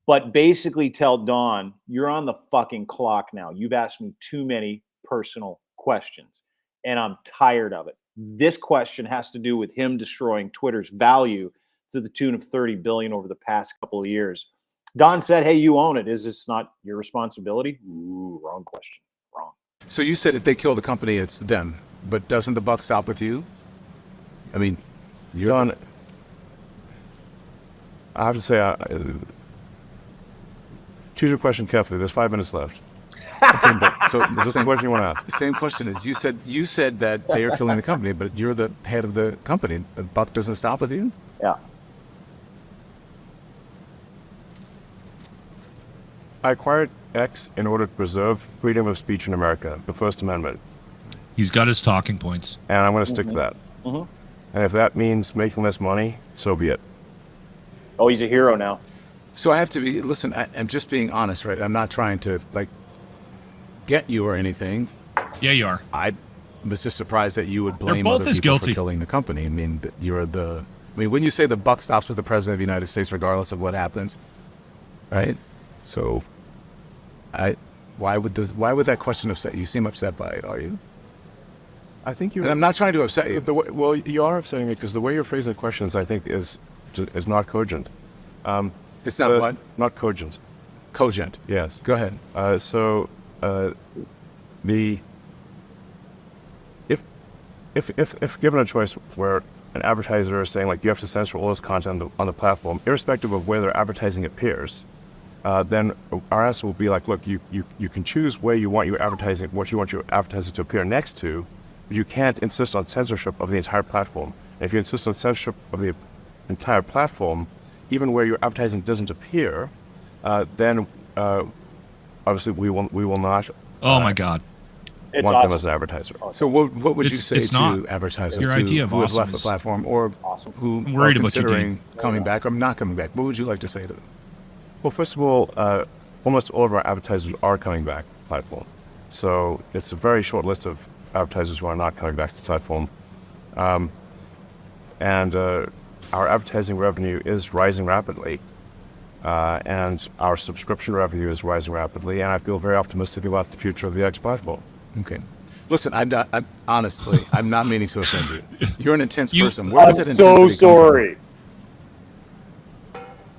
but basically tell Don, you're on the fucking clock now. You've asked me too many personal questions, and I'm tired of it. This question has to do with him destroying Twitter's value to the tune of $30 billion over the past couple of years. Don said, hey, you own it. Is this not your responsibility? Ooh, wrong question. Wrong. So you said if they kill the company, it's them. But doesn't the buck stop with you? I mean, you're on. I have to say, choose your question carefully. There's 5 minutes left. Okay, so is this the question you want to ask? The same question is, you said that they are killing the company, but you're the head of the company. The buck doesn't stop with you? Yeah. I acquired X in order to preserve freedom of speech in America, the First Amendment. He's got his talking points. And I'm going to stick to that. Mm-hmm. And if that means making less money, so be it. Oh, he's a hero now. So I have to be, listen, I'm just being honest, right? I'm not trying to, like, get you or anything. Yeah, you are. I was just surprised that you would blame both other as people guilty. for killing the company. I mean, when you say the buck stops with the president of the United States, regardless of what happens, right? So, why would that question upset you? You seem upset by it, are you? I think And I'm not trying to upset you. Well, you are upsetting me because the way you're phrasing the questions, I think, is not cogent. It's not what? Not cogent. Cogent. Yes. Go ahead. If given a choice where an advertiser is saying, like, you have to censor all this content on the platform, irrespective of where their advertising appears, then our answer will be like, look, you can choose where you want your advertising, what you want your advertising to appear next to, but you can't insist on censorship of the entire platform. And if you insist on censorship of the entire platform, even where your advertising doesn't appear, then obviously we will not. Oh my God. It's want awesome. them as an advertiser. So what would you It's say not. to advertisers Your idea of who have left the awesomeness. platform or Awesome. who I'm are worried about you, considering Dean. coming back or not coming back? What would you like to say to them? Well, first of all, almost all of our advertisers are coming back to the platform. So it's a very short list of advertisers who are not coming back to the platform. And our advertising revenue is rising rapidly. And our subscription revenue is rising rapidly. And I feel very optimistic about the future of the X platform. Okay. Listen, I'm honestly, I'm not meaning to offend you. You're an intense person. Where I'm does that so intensity come from? sorry.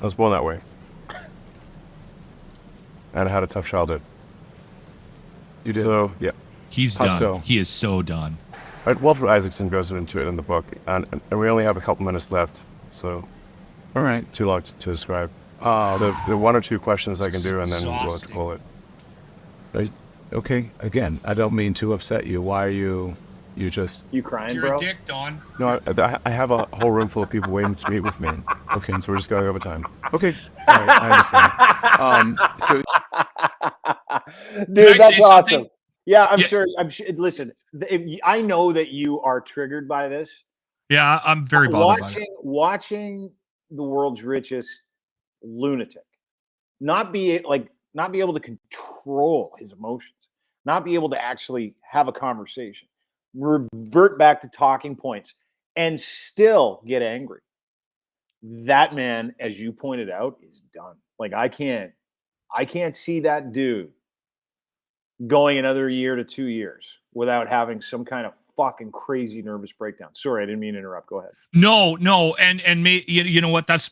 I was born that way. And I had a tough childhood. You did. So, yeah. He's How done. so? He is so done. Right, Walter Isaacson goes into it in the book. And we only have a couple minutes left. So, All right. too long to describe. So the one or two questions I can do, and then we'll Exhausting. call it. Okay. Again, I don't mean to upset you. Why are you just You crying, You're bro? a dick, Don. No, I have a whole room full of people waiting to meet with me. okay? So we're just going over time. Okay. All right, I understand. So Dude, I that's say awesome. something? Yeah, I'm Yeah. sure. Listen, I know that you are triggered by this. Yeah, I'm very bothered by it. Watching the world's richest lunatic not be able to control his emotions, not be able to actually have a conversation, revert back to talking points, and still get angry. That man, as you pointed out, is done. Like, I can't see that dude going another year to 2 years without having some kind of fucking crazy nervous breakdown. Sorry, I didn't mean to interrupt. Go ahead. No, and you know what? That's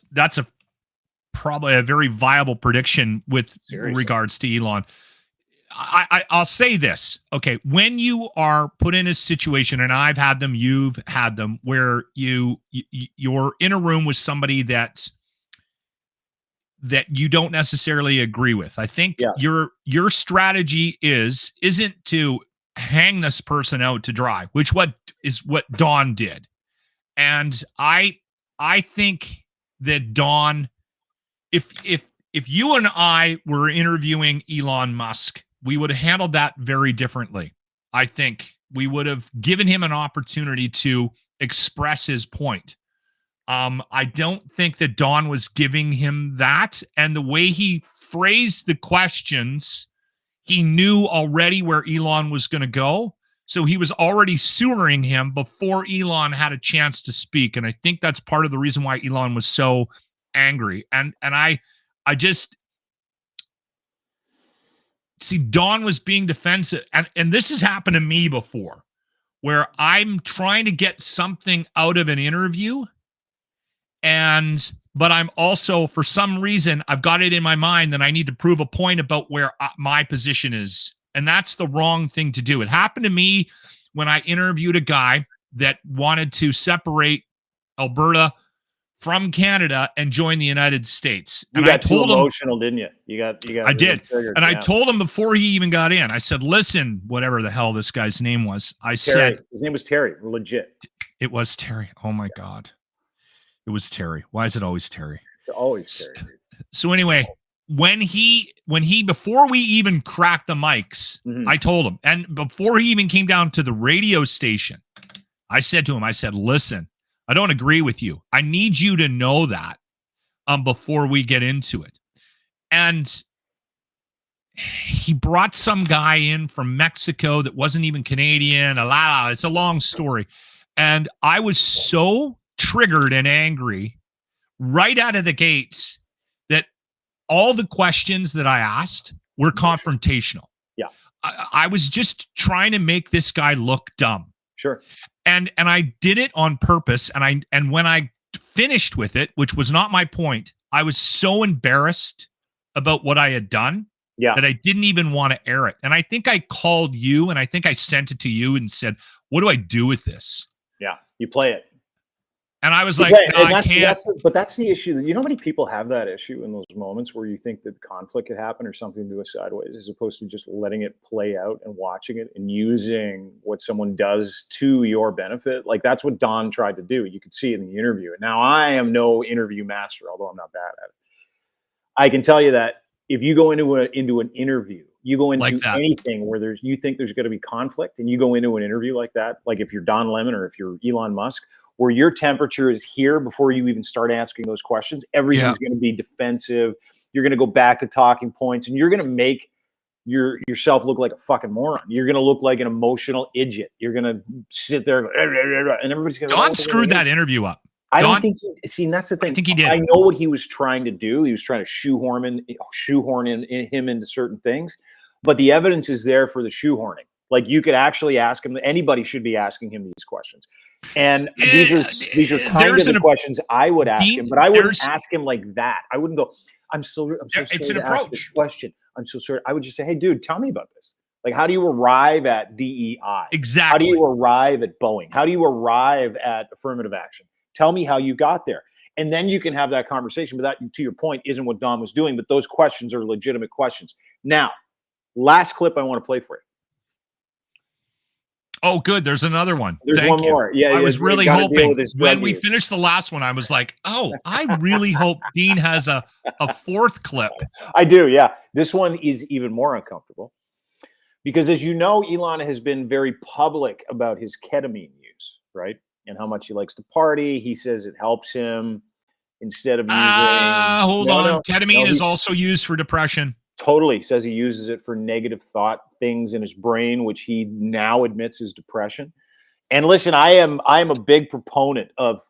probably a very viable prediction with Seriously. regards to Elon. I'll say this. Okay, when you are put in a situation, and I've had them, you've had them, where you're in a room with somebody that you don't necessarily agree with. I think your strategy isn't to hang this person out to dry, which what Don did. And I think that Don, if you and I were interviewing Elon Musk, we would have handled that very differently. I think we would have given him an opportunity to express his point. I don't think that Don was giving him that. And the way he phrased the questions, he knew already where Elon was going to go. So he was already sewering him before Elon had a chance to speak. And I think that's part of the reason why Elon was so angry. And I just see Don was being defensive. And this has happened to me before, where I'm trying to get something out of an interview. But I'm also, for some reason, I've got it in my mind that I need to prove a point about where my position is. And that's the wrong thing to do. It happened to me when I interviewed a guy that wanted to separate Alberta from Canada and join the United States. You got too emotional, didn't you? You got. I did. And I told him before he even got in, I said, listen, whatever the hell this guy's name was, I said. His name was Terry, legit. It was Terry. Oh my God. It was Terry. Why is it always Terry? It's always Terry. So anyway, when he before we even cracked the mics, I told him, and before he even came down to the radio station, I said to him, I said, listen, I don't agree with you. I need you to know that before we get into it. And he brought some guy in from Mexico that wasn't even Canadian. It's a long story. And I was so triggered and angry right out of the gates that all the questions that I asked were confrontational. Yeah. I was just trying to make this guy look dumb. Sure. And I did it on purpose. And when I finished with it, which was not my point, I was so embarrassed about what I had done that I didn't even want to air it. And I think I called you and I think I sent it to you and said, what do I do with this? Yeah, you play it. And I was like, no, I can't. But that's the issue. You know how many people have that issue in those moments where you think that conflict could happen or something to go sideways, as opposed to just letting it play out and watching it and using what someone does to your benefit. Like that's what Don tried to do. You could see it in the interview. And now I am no interview master, although I'm not bad at it. I can tell you that if you go into an interview, you go into like anything where you think there's going to be conflict, and you go into an interview like that, like if you're Don Lemon or if you're Elon Musk, where your temperature is here before you even start asking those questions, everything's going to be defensive. You're going to go back to talking points, and you're going to make yourself look like a fucking moron. You're going to look like an emotional idiot. You're going to sit there and everybody's going to. Don screwed that interview up. I don't think that's the thing. I think he did. I know what he was trying to do. He was trying to shoehorn him into certain things, but the evidence is there for the shoehorning. Like you could actually ask him. Anybody should be asking him these questions, and these are kind of the questions I would ask him. But I wouldn't ask him like that. I wouldn't go, I'm so sorry to ask this question. I'm so sorry. I would just say, hey, dude, tell me about this. Like, how do you arrive at DEI? Exactly. How do you arrive at Boeing? How do you arrive at affirmative action? Tell me how you got there. And then you can have that conversation. But that, to your point, isn't what Don was doing. But those questions are legitimate questions. Now, last clip I want to play for you. Oh, good. There's another one. There's one more. Yeah, I was really hoping when we finished the last one, I was like, oh, I really hope Dean has a fourth clip. I do. Yeah. This one is even more uncomfortable because, as you know, Elon has been very public about his ketamine use, right? And how much he likes to party. He says it helps him instead of using. Hold on. Ketamine is also used for depression. Totally. Says he uses it for negative thought things in his brain, which he now admits is depression. And listen, I am a big proponent of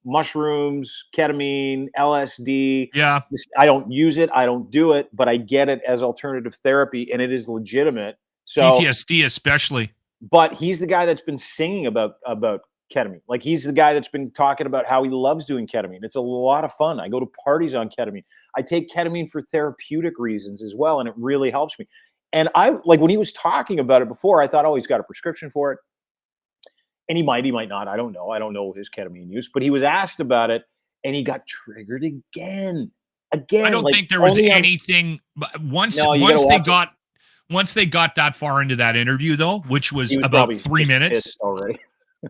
mushrooms, ketamine, LSD. Yeah. I don't use it. I don't do it, but I get it as alternative therapy, and it is legitimate. So PTSD especially. But he's the guy that's been singing about ketamine. Like he's the guy that's been talking about how he loves doing ketamine. It's a lot of fun. I go to parties on ketamine. I take ketamine for therapeutic reasons as well, and it really helps me. And I like when he was talking about it before, I thought, oh, he's got a prescription for it. And he might not. I don't know. I don't know his ketamine use, but he was asked about it and he got triggered again. I don't think there was anything once they got that far into that interview though, which was about 3 minutes already.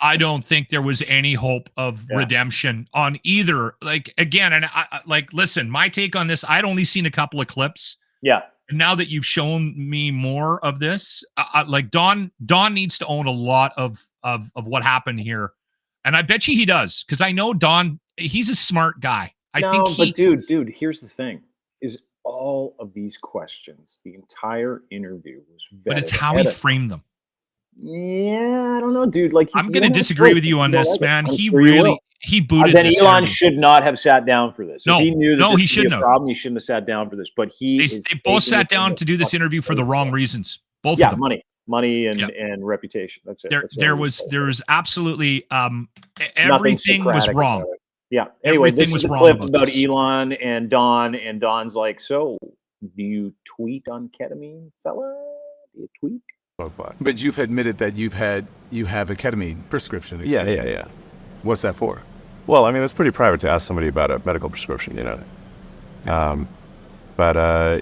I don't think there was any hope of redemption on either. Like again, and I listen, my take on this, I'd only seen a couple of clips. Yeah. And now that you've shown me more of this, like Don needs to own a lot of what happened here. And I bet you he does. Cause I know Don, he's a smart guy. But dude, here's the thing is all of these questions, the entire interview was vetted. But it's how he framed them. Yeah, I don't know, dude. Like, I'm going to disagree with you on this, man. He booted. Then Elon should not have sat down for this. No, if he knew that he shouldn't have. Problem, he shouldn't have sat down for this. But they both sat down to do this interview for the wrong reasons. Both of them. money, and reputation. That's it. There was absolutely everything was wrong. Yeah. Anyway, this is a clip about Elon and Don, and Don's like, "So, do you tweet on ketamine, fella? Do you tweet?" But you've admitted that you have a ketamine prescription. Yeah. What's that for? Well, I mean, it's pretty private to ask somebody about a medical prescription, you know. But I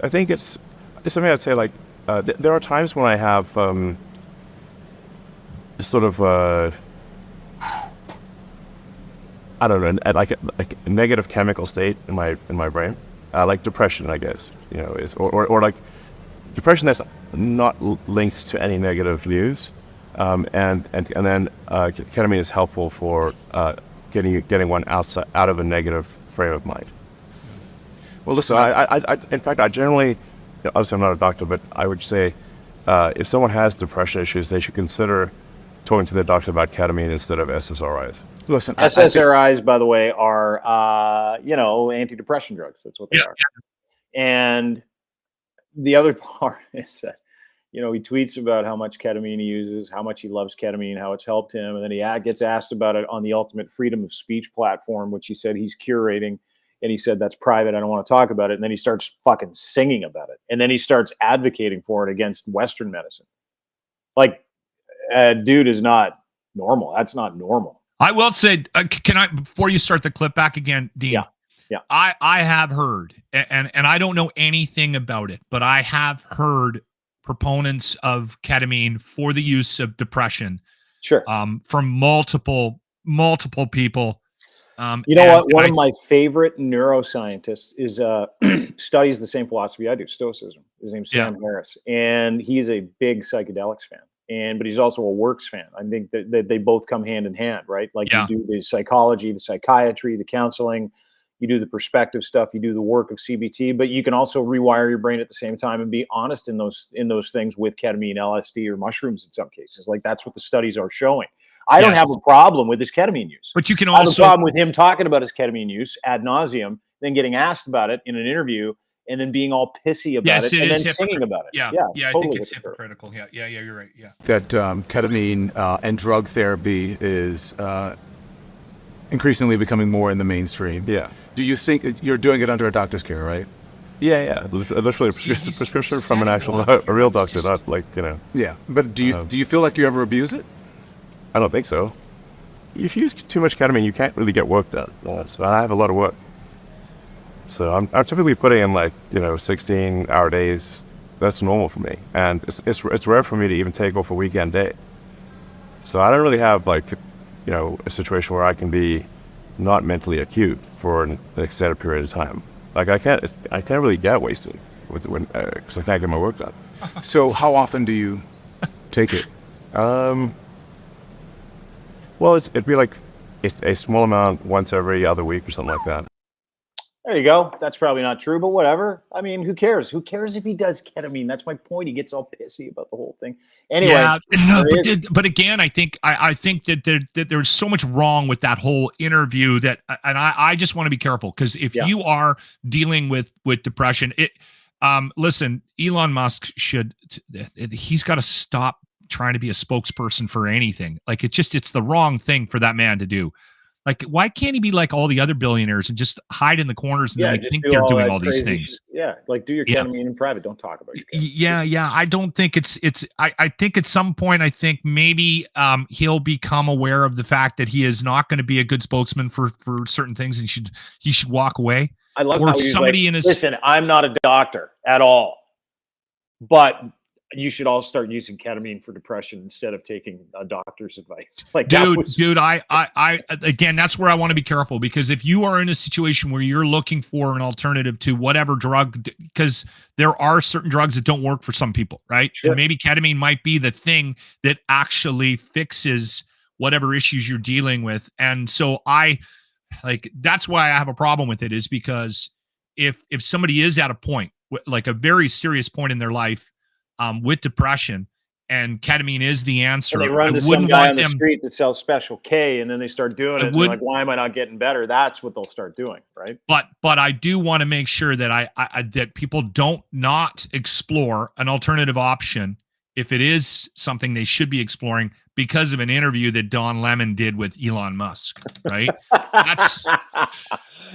think it's something I'd say. Like, there are times when I have I don't know, at like a negative chemical state in my brain, like depression, I guess, you know, is or like depression that's not linked to any negative news, and then ketamine is helpful for getting one out of a negative frame of mind. Well, listen, So I in fact, I generally, obviously I'm not a doctor, but I would say if someone has depression issues, they should consider talking to their doctor about ketamine instead of SSRIs. listen, SSRIs, by the way, are antidepressant drugs. That's what they are. And the other part is that, he tweets about how much ketamine he uses, how much he loves ketamine, how it's helped him, and then he gets asked about it on the Ultimate Freedom of Speech platform, which he said he's curating. And he said, that's private. I don't want to talk about it. And then he starts fucking singing about it. And then he starts advocating for it against Western medicine. Like, dude is not normal. That's not normal. I will say, can I, before you start the clip back again, Dean? Yeah. I have heard, and I don't know anything about it, but I have heard proponents of ketamine for the use of depression. Sure. From multiple people. You know what? One of my favorite neuroscientists is studies the same philosophy I do, Stoicism. His name's Sam Harris, and he's a big psychedelics fan. But he's also a works fan. I think that they both come hand in hand, right? Like you do the psychology, the psychiatry, the counseling, you do the perspective stuff, you do the work of CBT, but you can also rewire your brain at the same time and be honest in those things with ketamine, LSD, or mushrooms in some cases. Like that's what the studies are showing. I don't have a problem with his ketamine use. But you can I have also a problem with him talking about his ketamine use ad nauseum, then getting asked about it in an interview, and then being all pissy about it, and then singing about it. Yeah, totally, I think it's hypocritical. Yeah, you're right. Yeah. that ketamine and drug therapy is increasingly becoming more in the mainstream. Yeah. Do you think you're doing it under a doctor's care, right? Yeah. Literally a prescription from a real doctor, not like, Yeah. But do you feel like you ever abuse it? I don't think so. If you use too much ketamine, you can't really get work done. So I have a lot of work. So I'm typically putting in 16-hour days. That's normal for me. And it's rare for me to even take off a weekend day. So I don't really have a situation where I can be not mentally acute for an extended period of time. Like I can't really get wasted because I can't get my work done. So how often do you take it? Well, it'd be like a small amount once every other week or something like that. There you go. That's probably not true, but whatever. I mean, who cares? Who cares if he does ketamine? That's my point. He gets all pissy about the whole thing. Anyway, but again, I think that there's so much wrong with that whole interview and I just want to be careful because if you are dealing with depression, listen, Elon Musk he's got to stop trying to be a spokesperson for anything. Like it's the wrong thing for that man to do. Like, why can't he be like all the other billionaires and just hide in the corners and then think they're doing all these things? Like do your ketamine in private. Don't talk about your ketamine. Yeah. I don't think I think at some point, I think maybe he'll become aware of the fact that he is not going to be a good spokesman for certain things and he should walk away. I love or how he's somebody in his listen, I'm not a doctor at all, but you should all start using ketamine for depression instead of taking a doctor's advice. Like, dude, I again, that's where I want to be careful because if you are in a situation where you're looking for an alternative to whatever drug, because there are certain drugs that don't work for some people, right? Sure. And maybe ketamine might be the thing that actually fixes whatever issues you're dealing with. And so that's why I have a problem with it is because if somebody is at a point, like a very serious point in their life, with depression, and ketamine is the answer. And they run to some guy on the street that sells Special K, and then they start doing it. And they're like, why am I not getting better? That's what they'll start doing, right? But I do want to make sure that that people don't not explore an alternative option if it is something they should be exploring because of an interview that Don Lemon did with Elon Musk, right?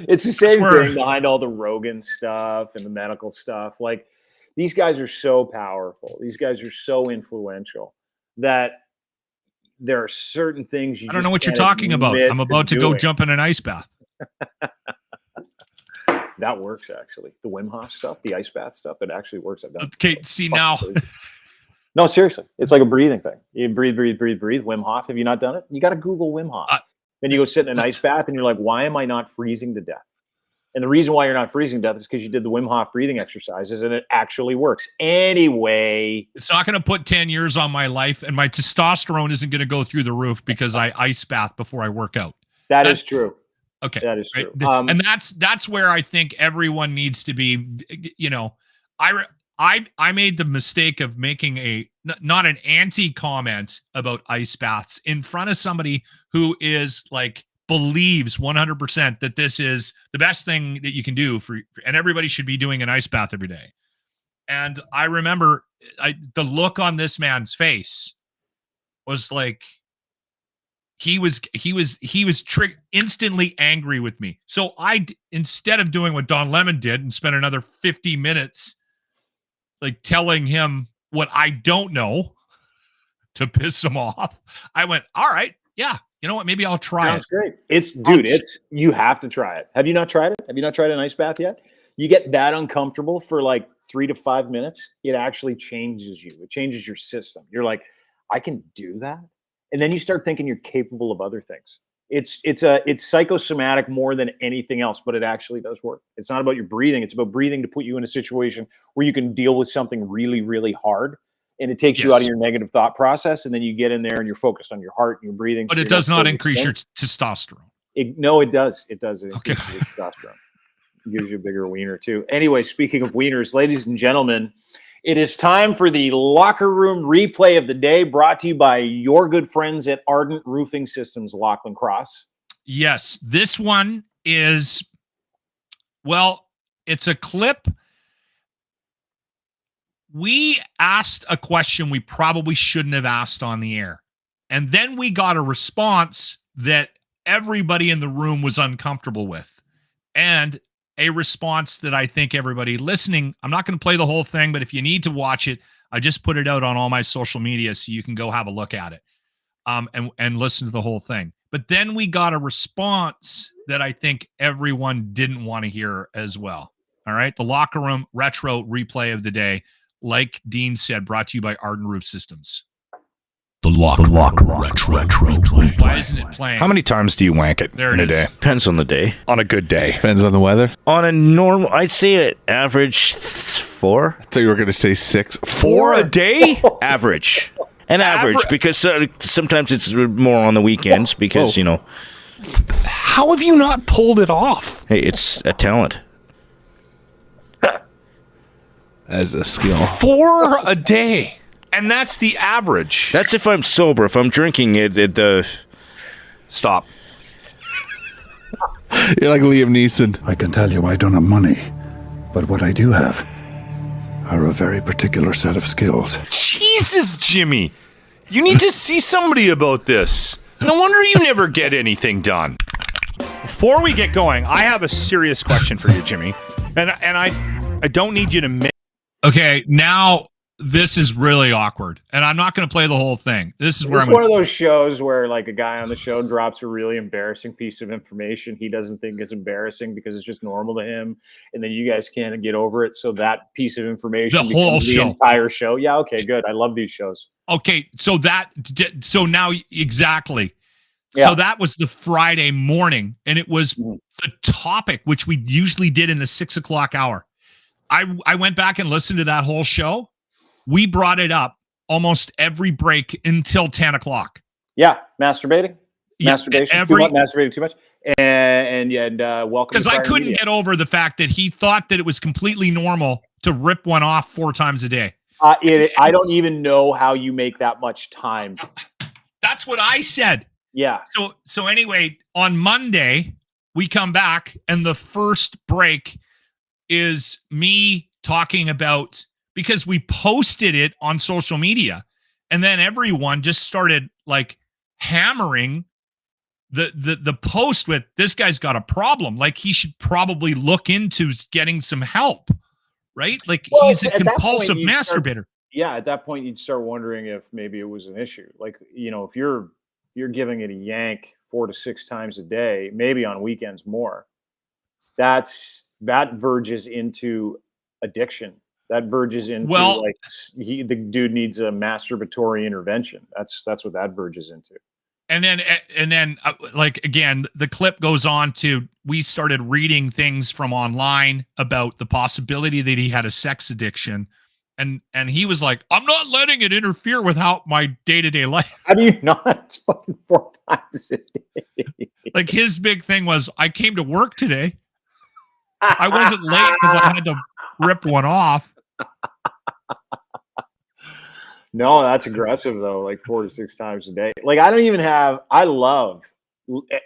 It's the same thing behind all the Rogan stuff and the medical stuff. Like, these guys are so powerful. These guys are so influential that there are certain things I don't know what you're talking about. I'm about to go jump in an ice bath. That works, actually. The Wim Hof stuff, the ice bath stuff, it actually works. Okay, see now. No, seriously. It's like a breathing thing. You breathe. Wim Hof. Have you not done it? You got to Google Wim Hof. Then you go sit in an ice bath and you're like, why am I not freezing to death? And the reason why you're not freezing to death is because you did the Wim Hof breathing exercises and it actually works. Anyway. It's not going to put 10 years on my life, and my testosterone isn't going to go through the roof because I ice bath before I work out. That is true. Okay. That is true. Right? And that's where I think everyone needs to be, you know, I made the mistake of making not an anti-comment about ice baths in front of somebody who is like believes 100% that this is the best thing that you can do and everybody should be doing an ice bath every day. And I remember the look on this man's face was like, he was instantly angry with me. So instead of doing what Don Lemon did and spend another 50 minutes like telling him what I don't know to piss him off, I went, all right, yeah, you know what? Maybe I'll try it. That's great. You have to try it. Have you not tried it? Have you not tried an ice bath yet? You get that uncomfortable for like 3 to 5 minutes. It actually changes you. It changes your system. You're like, I can do that. And then you start thinking you're capable of other things. It's psychosomatic more than anything else, but it actually does work. It's not about your breathing. It's about breathing to put you in a situation where you can deal with something really, really hard. And it takes you out of your negative thought process. And then you get in there and you're focused on your heart and your breathing. But it does not increase your testosterone. No, it does. It does. It increases your testosterone. It gives you a bigger wiener too. Anyway, speaking of wieners, ladies and gentlemen, it is time for the locker room replay of the day, brought to you by your good friends at Ardent Roofing Systems, Lochlin Cross. Yes, this one is, well, it's a clip. We asked a question we probably shouldn't have asked on the air. And then we got a response that everybody in the room was uncomfortable with. And a response that I think everybody listening, I'm not going to play the whole thing, but if you need to watch it, I just put it out on all my social media so you can go have a look at it and listen to the whole thing. But then we got a response that I think everyone didn't want to hear as well. All right. The locker room retro replay of the day, like Dean said, brought to you by Ardent Roof Systems. The locker retro replay. Why isn't it playing? How many times do you wank it in a day? Depends on the day. On a good day. Depends on the weather. On a normal, I'd say it average 4. I thought you were going to say 6. 4 a day? Average. An average, because sometimes it's more on the weekends because, you know. How have you not pulled it off? Hey, it's a talent. As a skill. 4 a day. And that's the average. That's if I'm sober. If I'm drinking, Stop. You're like Liam Neeson. I can tell you I don't have money, but what I do have are a very particular set of skills. Jesus, Jimmy. You need to see somebody about this. No wonder you never get anything done. Before we get going, I have a serious question for you, Jimmy. And I don't need you to make... Okay, now this is really awkward, and I'm not going to play the whole thing. This is where It's one of those shows where like a guy on the show drops a really embarrassing piece of information he doesn't think is embarrassing because it's just normal to him, and then you guys can't get over it. So that piece of information the whole show, the entire show. Yeah, okay, good. I love these shows. Okay, so now exactly. Yeah. So that was the Friday morning, and it was the topic which we usually did in the 6 o'clock hour. I went back and listened to that whole show. We brought it up almost every break until 10 o'clock. Yeah, masturbating. Yeah, Masturbation. Masturbating too much. And welcome. Because I couldn't get over the fact that he thought that it was completely normal to rip one off 4 times a day. I don't even know how you make that much time. That's what I said. Yeah. So anyway, on Monday, we come back, and the first break is me talking about, because we posted it on social media, and then everyone just started like hammering the post with, this guy's got a problem. Like he should probably look into getting some help, right? Like he's a compulsive masturbator. At that point, you'd start wondering if maybe it was an issue. Like, you know, if you're giving it a yank 4 to 6 times a day, maybe on weekends more, that verges into addiction. That verges into the dude needs a masturbatory intervention. That's what that verges into. And then like again, the clip goes on to, we started reading things from online about the possibility that he had a sex addiction. And he was like, I'm not letting it interfere with how my day-to-day life. How do you not? It's fucking 4 times a day. Like his big thing was, I came to work today. I wasn't late because I had to rip one off. No, that's aggressive though. Like 4 to 6 times a day. Like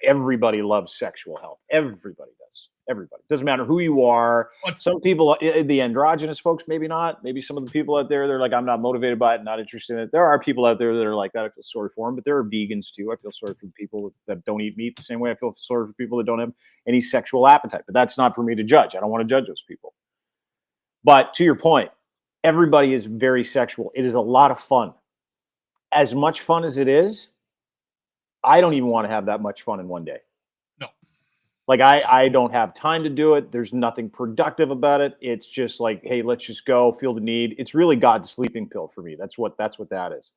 everybody loves sexual health. Everybody does. Everybody. Doesn't matter who you are. Some people, the androgynous folks, maybe not. Maybe some of the people out there, they're like, I'm not motivated by it, not interested in it. There are people out there that are like that. I feel sorry for them, but there are vegans too. I feel sorry for people that don't eat meat the same way I feel sorry for people that don't have any sexual appetite. But that's not for me to judge. I don't want to judge those people. But to your point, everybody is very sexual. It is a lot of fun. As much fun as it is, I don't even want to have that much fun in one day. No. Like I don't have time to do it. There's nothing productive about it. It's just like, hey, let's just go feel the need. It's really God's sleeping pill for me. That's what that is.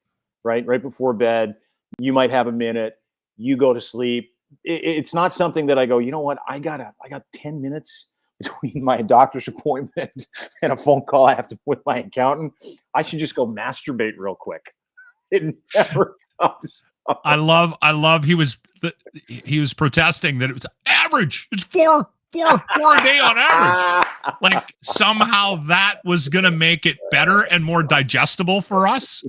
Right before bed, you might have a minute, you go to sleep. It's not something that I go, you know what? I got 10 minutes between my doctor's appointment and a phone call I have to with my accountant. I should just go masturbate real quick. It never comes up. I love he was protesting that it was average. It's four a day on average. Like somehow that was going to make it better and more digestible for us.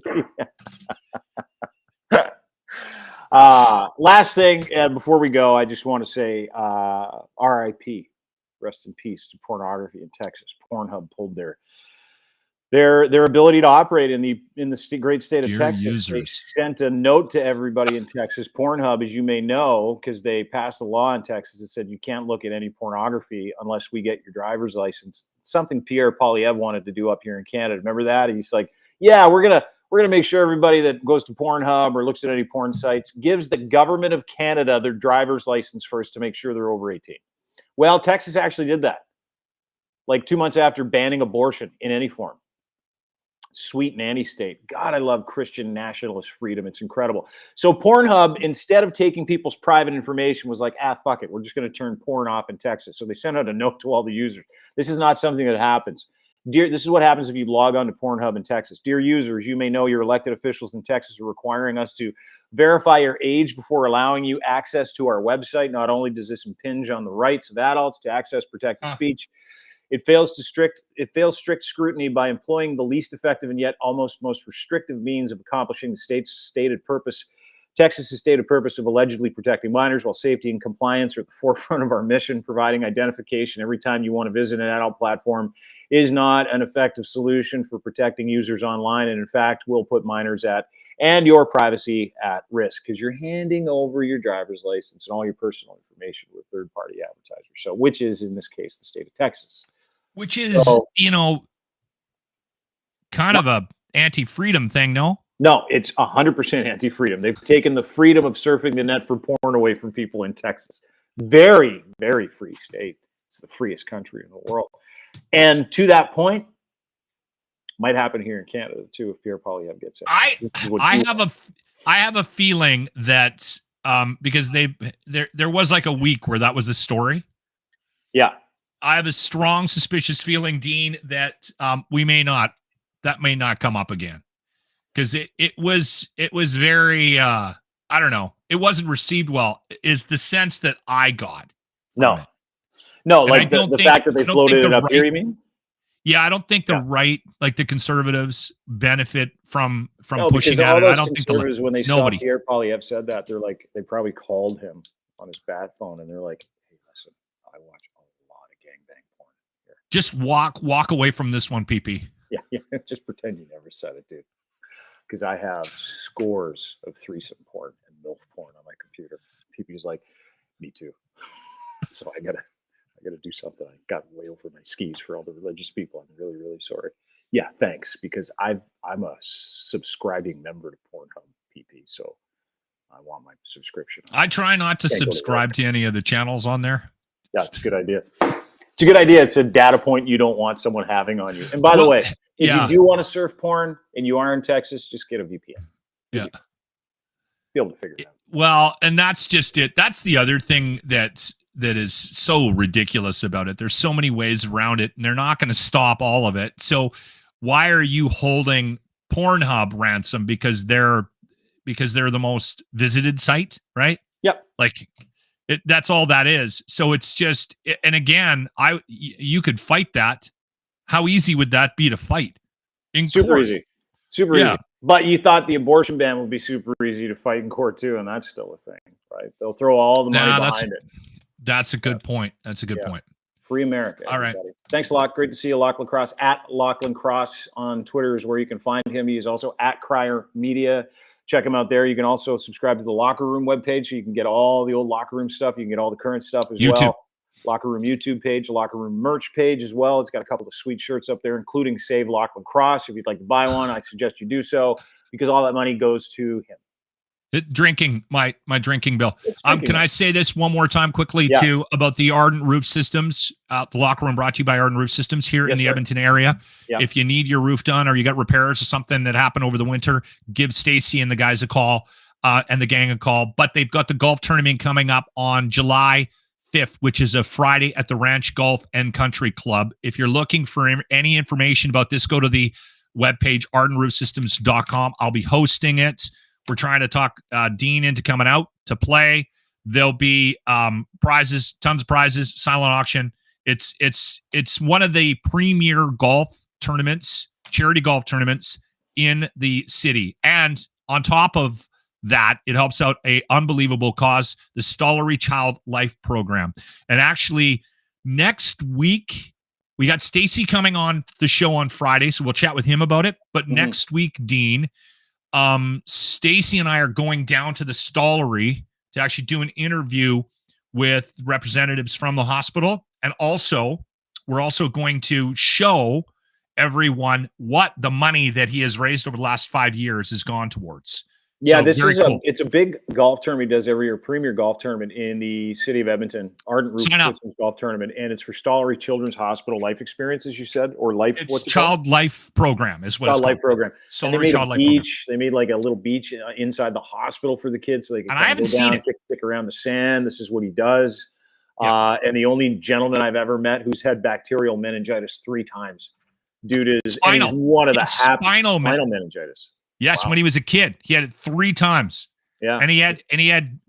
Last thing before we go, I just want to say RIP, rest in peace to pornography in Texas. Pornhub pulled their ability to operate in the great state of Texas. Users. They sent a note to everybody in Texas. Pornhub, as you may know, because they passed a law in Texas that said you can't look at any pornography unless we get your driver's license. Something Pierre Poilievre wanted to do up here in Canada. Remember that? He's like, yeah, we're gonna make sure everybody that goes to Pornhub or looks at any porn sites gives the government of Canada their driver's license first to make sure they're over 18. Well, Texas actually did that, like 2 months after banning abortion in any form. Sweet nanny state. God, I love Christian nationalist freedom. It's incredible. So Pornhub, instead of taking people's private information, was like, fuck it. We're just going to turn porn off in Texas. So they sent out a note to all the users. This is not something that happens. This is what happens if you log on to Pornhub in Texas. Dear users, you may know your elected officials in Texas are requiring us to verify your age before allowing you access to our website. Not only does this impinge on the rights of adults to access protected speech, it fails strict scrutiny by employing the least effective and yet almost most restrictive means of accomplishing the state's stated purpose. Texas's stated purpose of allegedly protecting minors while safety and compliance are at the forefront of our mission. Providing identification every time you want to visit an adult platform is not an effective solution for protecting users online, and in fact will put minors and your privacy at risk because you're handing over your driver's license and all your personal information to a third-party advertiser. So, which is in this case the state of Texas. Which is, kind of a anti-freedom thing, no? No, it's 100% anti-freedom. They've taken the freedom of surfing the net for porn away from people in Texas. Very, very free state. It's the freest country in the world. And to that point, might happen here in Canada too if Pierre Poilievre gets it. I have a feeling that because there was like a week where that was the story. Yeah. I have a strong suspicious feeling, Dean, that that may not come up again. Because it was very I don't know. It wasn't received well, is the sense that I got. No, like the fact that they floated it up here, you mean? Yeah, I don't think the right, like the conservatives, benefit from pushing at it. I don't think when they saw Pierre Poilievre said that, they're like, they probably called him on his bat phone and they're like, hey, listen, I watch a lot of gangbang porn here. Just walk away from this one, PP. Yeah, just pretend you never said it, dude. Because I have scores of threesome porn and MILF porn on my computer. PP's like, me too. So I gotta do something. I got way over my skis for all the religious people. I'm really, really sorry. Yeah, thanks. Because I'm a subscribing member to Pornhub, PP. So I want my subscription. I try not to subscribe to any of the channels on there. Yeah, it's a good idea. It's a good idea. It's a data point you don't want someone having on you. And by the way, if you do want to surf porn and you are in Texas, just get a VPN. Yeah. Be able to figure it out. Well, and that's just it. That's the other thing that is so ridiculous about it. There's so many ways around it, and they're not going to stop all of it. So why are you holding Pornhub ransom? Because they're the most visited site, right? Yep. Like that's all that is. So it's just, and again, you could fight that. How easy would that be to fight? Super easy. But you thought the abortion ban would be super easy to fight in court too, and that's still a thing, right? They'll throw all the money behind it. That's a good point. That's a good point. Free America. All right. Thanks a lot. Great to see you, Lochlin Cross. At Lochlin Cross on Twitter is where you can find him. He is also at Crier Media. Check him out there. You can also subscribe to the Locker Room webpage, so you can get all the old Locker Room stuff. You can get all the current stuff as well. Locker Room YouTube page, Locker Room merch page as well. It's got a couple of sweet shirts up there, including Save Lochlin Cross. If you'd like to buy one, I suggest you do so, because all that money goes to him. Drinking, my drinking bill. Can I say this one more time quickly too about the Ardent Roof Systems? The Locker Room brought to you by Ardent Roof Systems here in the Edmonton area. Yep. If you need your roof done or you got repairs or something that happened over the winter, give Stacy and the guys a call and the gang a call. But they've got the golf tournament coming up on July 5th, which is a Friday at the Ranch Golf and Country Club. If you're looking for any information about this, go to the webpage, ardentroofsystems.com. I'll be hosting it. We're trying to talk Dean into coming out to play. There'll be prizes, tons of prizes, silent auction. It's one of the premier golf tournaments, charity golf tournaments in the city. And on top of that, it helps out a unbelievable cause, the Stollery Child Life Program. And actually, next week, we got Stacy coming on the show on Friday, so we'll chat with him about it. But next week, Dean, Stacy and I are going down to the Stollery to actually do an interview with representatives from the hospital. And also, we're also going to show everyone what the money that he has raised over the last 5 years has gone towards. Yeah, so this is cool. It's a big golf tournament he does every year, premier golf tournament in the city of Edmonton, Ardent Roof Systems Golf Tournament, and it's for Stollery Children's Hospital Life Experience, as you said, or Life. It's Child Life Program is what Child it's Life Program. Stollery they made Child a Life beach. They made like a little beach inside the hospital for the kids, so they can I haven't seen it. Kick around the sand. This is what he does. Yep. And the only gentleman I've ever met who's had bacterial meningitis 3 times. Dude is one of the spinal meningitis. Yes, wow. When he was a kid, he had it 3 times. Yeah, and he had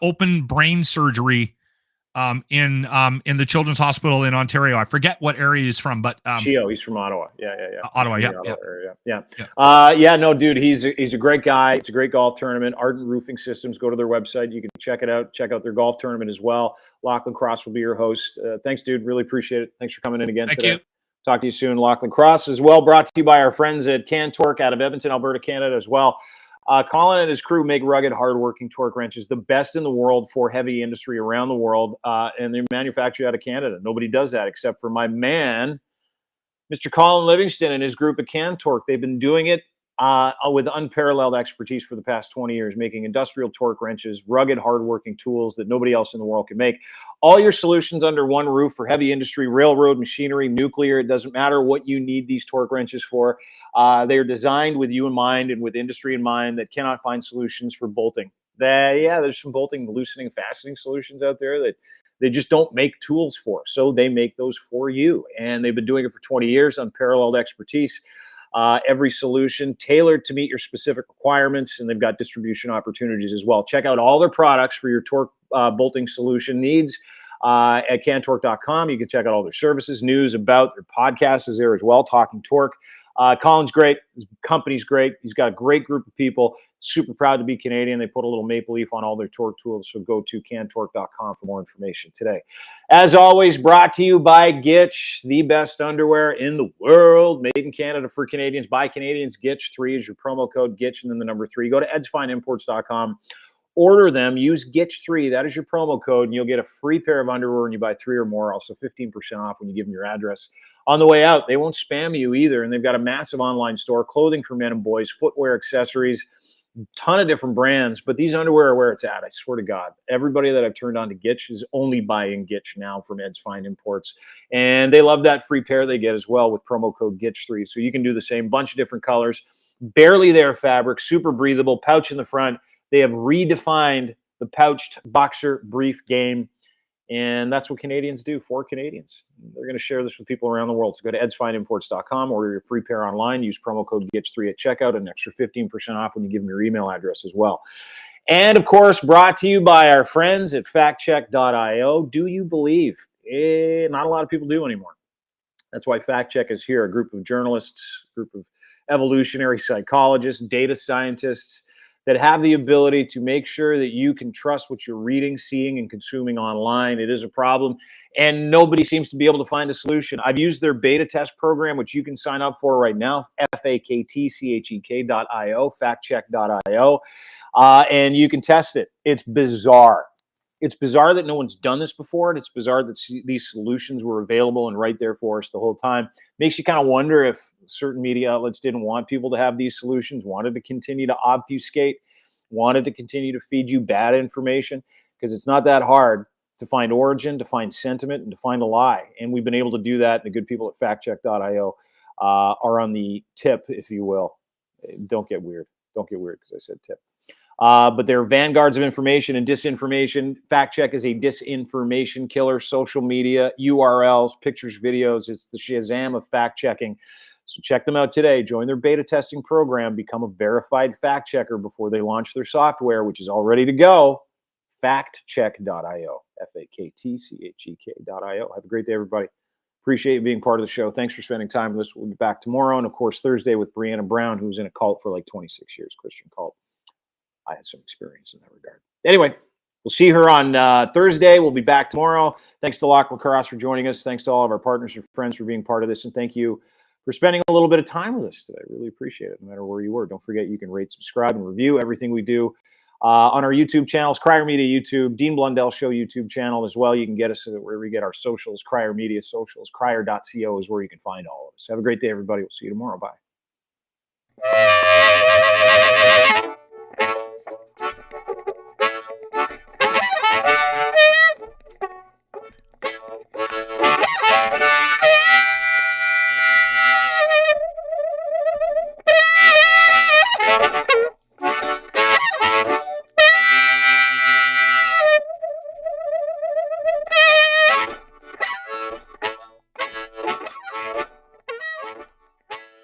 open brain surgery in the Children's Hospital in Ontario. I forget what area he's from, but Chio, he's from Ottawa. Yeah. Ottawa, No, dude, he's a great guy. It's a great golf tournament. Ardent Roofing Systems. Go to their website. You can check it out. Check out their golf tournament as well. Lochlin Cross will be your host. Thanks, dude. Really appreciate it. Thanks for coming in again today. Thank you. Talk to you soon. Lochlin Cross as well, brought to you by our friends at Can Torque out of Edmonton, Alberta, Canada as well. Colin and his crew make rugged, hardworking torque wrenches, the best in the world for heavy industry around the world, and they're manufactured out of Canada. Nobody does that except for my man, Mr. Colin Livingston and his group at Can Torque. They've been doing it with unparalleled expertise for the past 20 years, making industrial torque wrenches, rugged, hardworking tools that nobody else in the world can make. All your solutions under one roof for heavy industry, railroad, machinery, nuclear. It doesn't matter what you need these torque wrenches for. They are designed with you in mind and with industry in mind that cannot find solutions for bolting. There's some bolting, loosening, fastening solutions out there that they just don't make tools for. So they make those for you. And they've been doing it for 20 years, unparalleled expertise. Every solution tailored to meet your specific requirements, and they've got distribution opportunities as well. Check out all their products for your torque bolting solution needs at cantorque.com. You can check out all their services, news about their podcast is there as well, Talking Torque. Colin's great. His company's great. He's got a great group of people. Super proud to be Canadian. They put a little maple leaf on all their torque tools, so go to cantorque.com for more information today. As always, brought to you by Gitch, the best underwear in the world, made in Canada for Canadians, by Canadians. Gitch 3 is your promo code, Gitch, and then the number 3. Go to edsfineimports.com. Order them. Use Gitch3. That is your promo code, and you'll get a free pair of underwear when you buy 3 or more. Also 15% off when you give them your address. On the way out, they won't spam you either, and they've got a massive online store, clothing for men and boys, footwear, accessories, ton of different brands. But these underwear are where it's at, I swear to God. Everybody that I've turned on to Gitch is only buying Gitch now from Ed's Fine Imports. And they love that free pair they get as well with promo code Gitch3. So you can do the same, bunch of different colors, barely there fabric, super breathable, pouch in the front, They have redefined the pouched boxer brief game. And that's what Canadians do for Canadians. They're going to share this with people around the world. So go to edsfineimports.com, order your free pair online, use promo code GETS3 at checkout, an extra 15% off when you give them your email address as well. And of course, brought to you by our friends at factcheck.io. Do you believe? Not a lot of people do anymore. That's why Fact Check is here, a group of journalists, a group of evolutionary psychologists, data scientists, that have the ability to make sure that you can trust what you're reading, seeing, and consuming online. It is a problem, and nobody seems to be able to find a solution. I've used their beta test program, which you can sign up for right now, faktchek.io, factcheck.io, and you can test it. It's bizarre. It's bizarre that no one's done this before, and it's bizarre that these solutions were available and right there for us the whole time. Makes you kind of wonder if certain media outlets didn't want people to have these solutions, wanted to continue to obfuscate, wanted to continue to feed you bad information, because it's not that hard to find origin, to find sentiment, and to find a lie. And we've been able to do that. And the good people at factcheck.io are on the tip, if you will. Don't get weird. Don't get weird because I said tip. But they're vanguards of information and disinformation. Fact Check is a disinformation killer. Social media, URLs, pictures, videos. It's the Shazam of fact checking. So check them out today. Join their beta testing program. Become a verified fact checker before they launch their software, which is all ready to go. Factcheck.io. Faktchek.io. Have a great day, everybody. Appreciate you being part of the show. Thanks for spending time with us. We'll be back tomorrow. And, of course, Thursday with Brianna Brown, who's in a cult for like 26 years, Christian cult. I had some experience in that regard. Anyway, we'll see her on Thursday. We'll be back tomorrow. Thanks to Lochlin for joining us. Thanks to all of our partners and friends for being part of this. And thank you for spending a little bit of time with us today. Really appreciate it, no matter where you were. Don't forget, you can rate, subscribe, and review everything we do on our YouTube channels, Crier Media YouTube, Dean Blundell Show YouTube channel as well. You can get us where we get our socials, Crier Media socials. Crier.co is where you can find all of us. Have a great day, everybody. We'll see you tomorrow. Bye.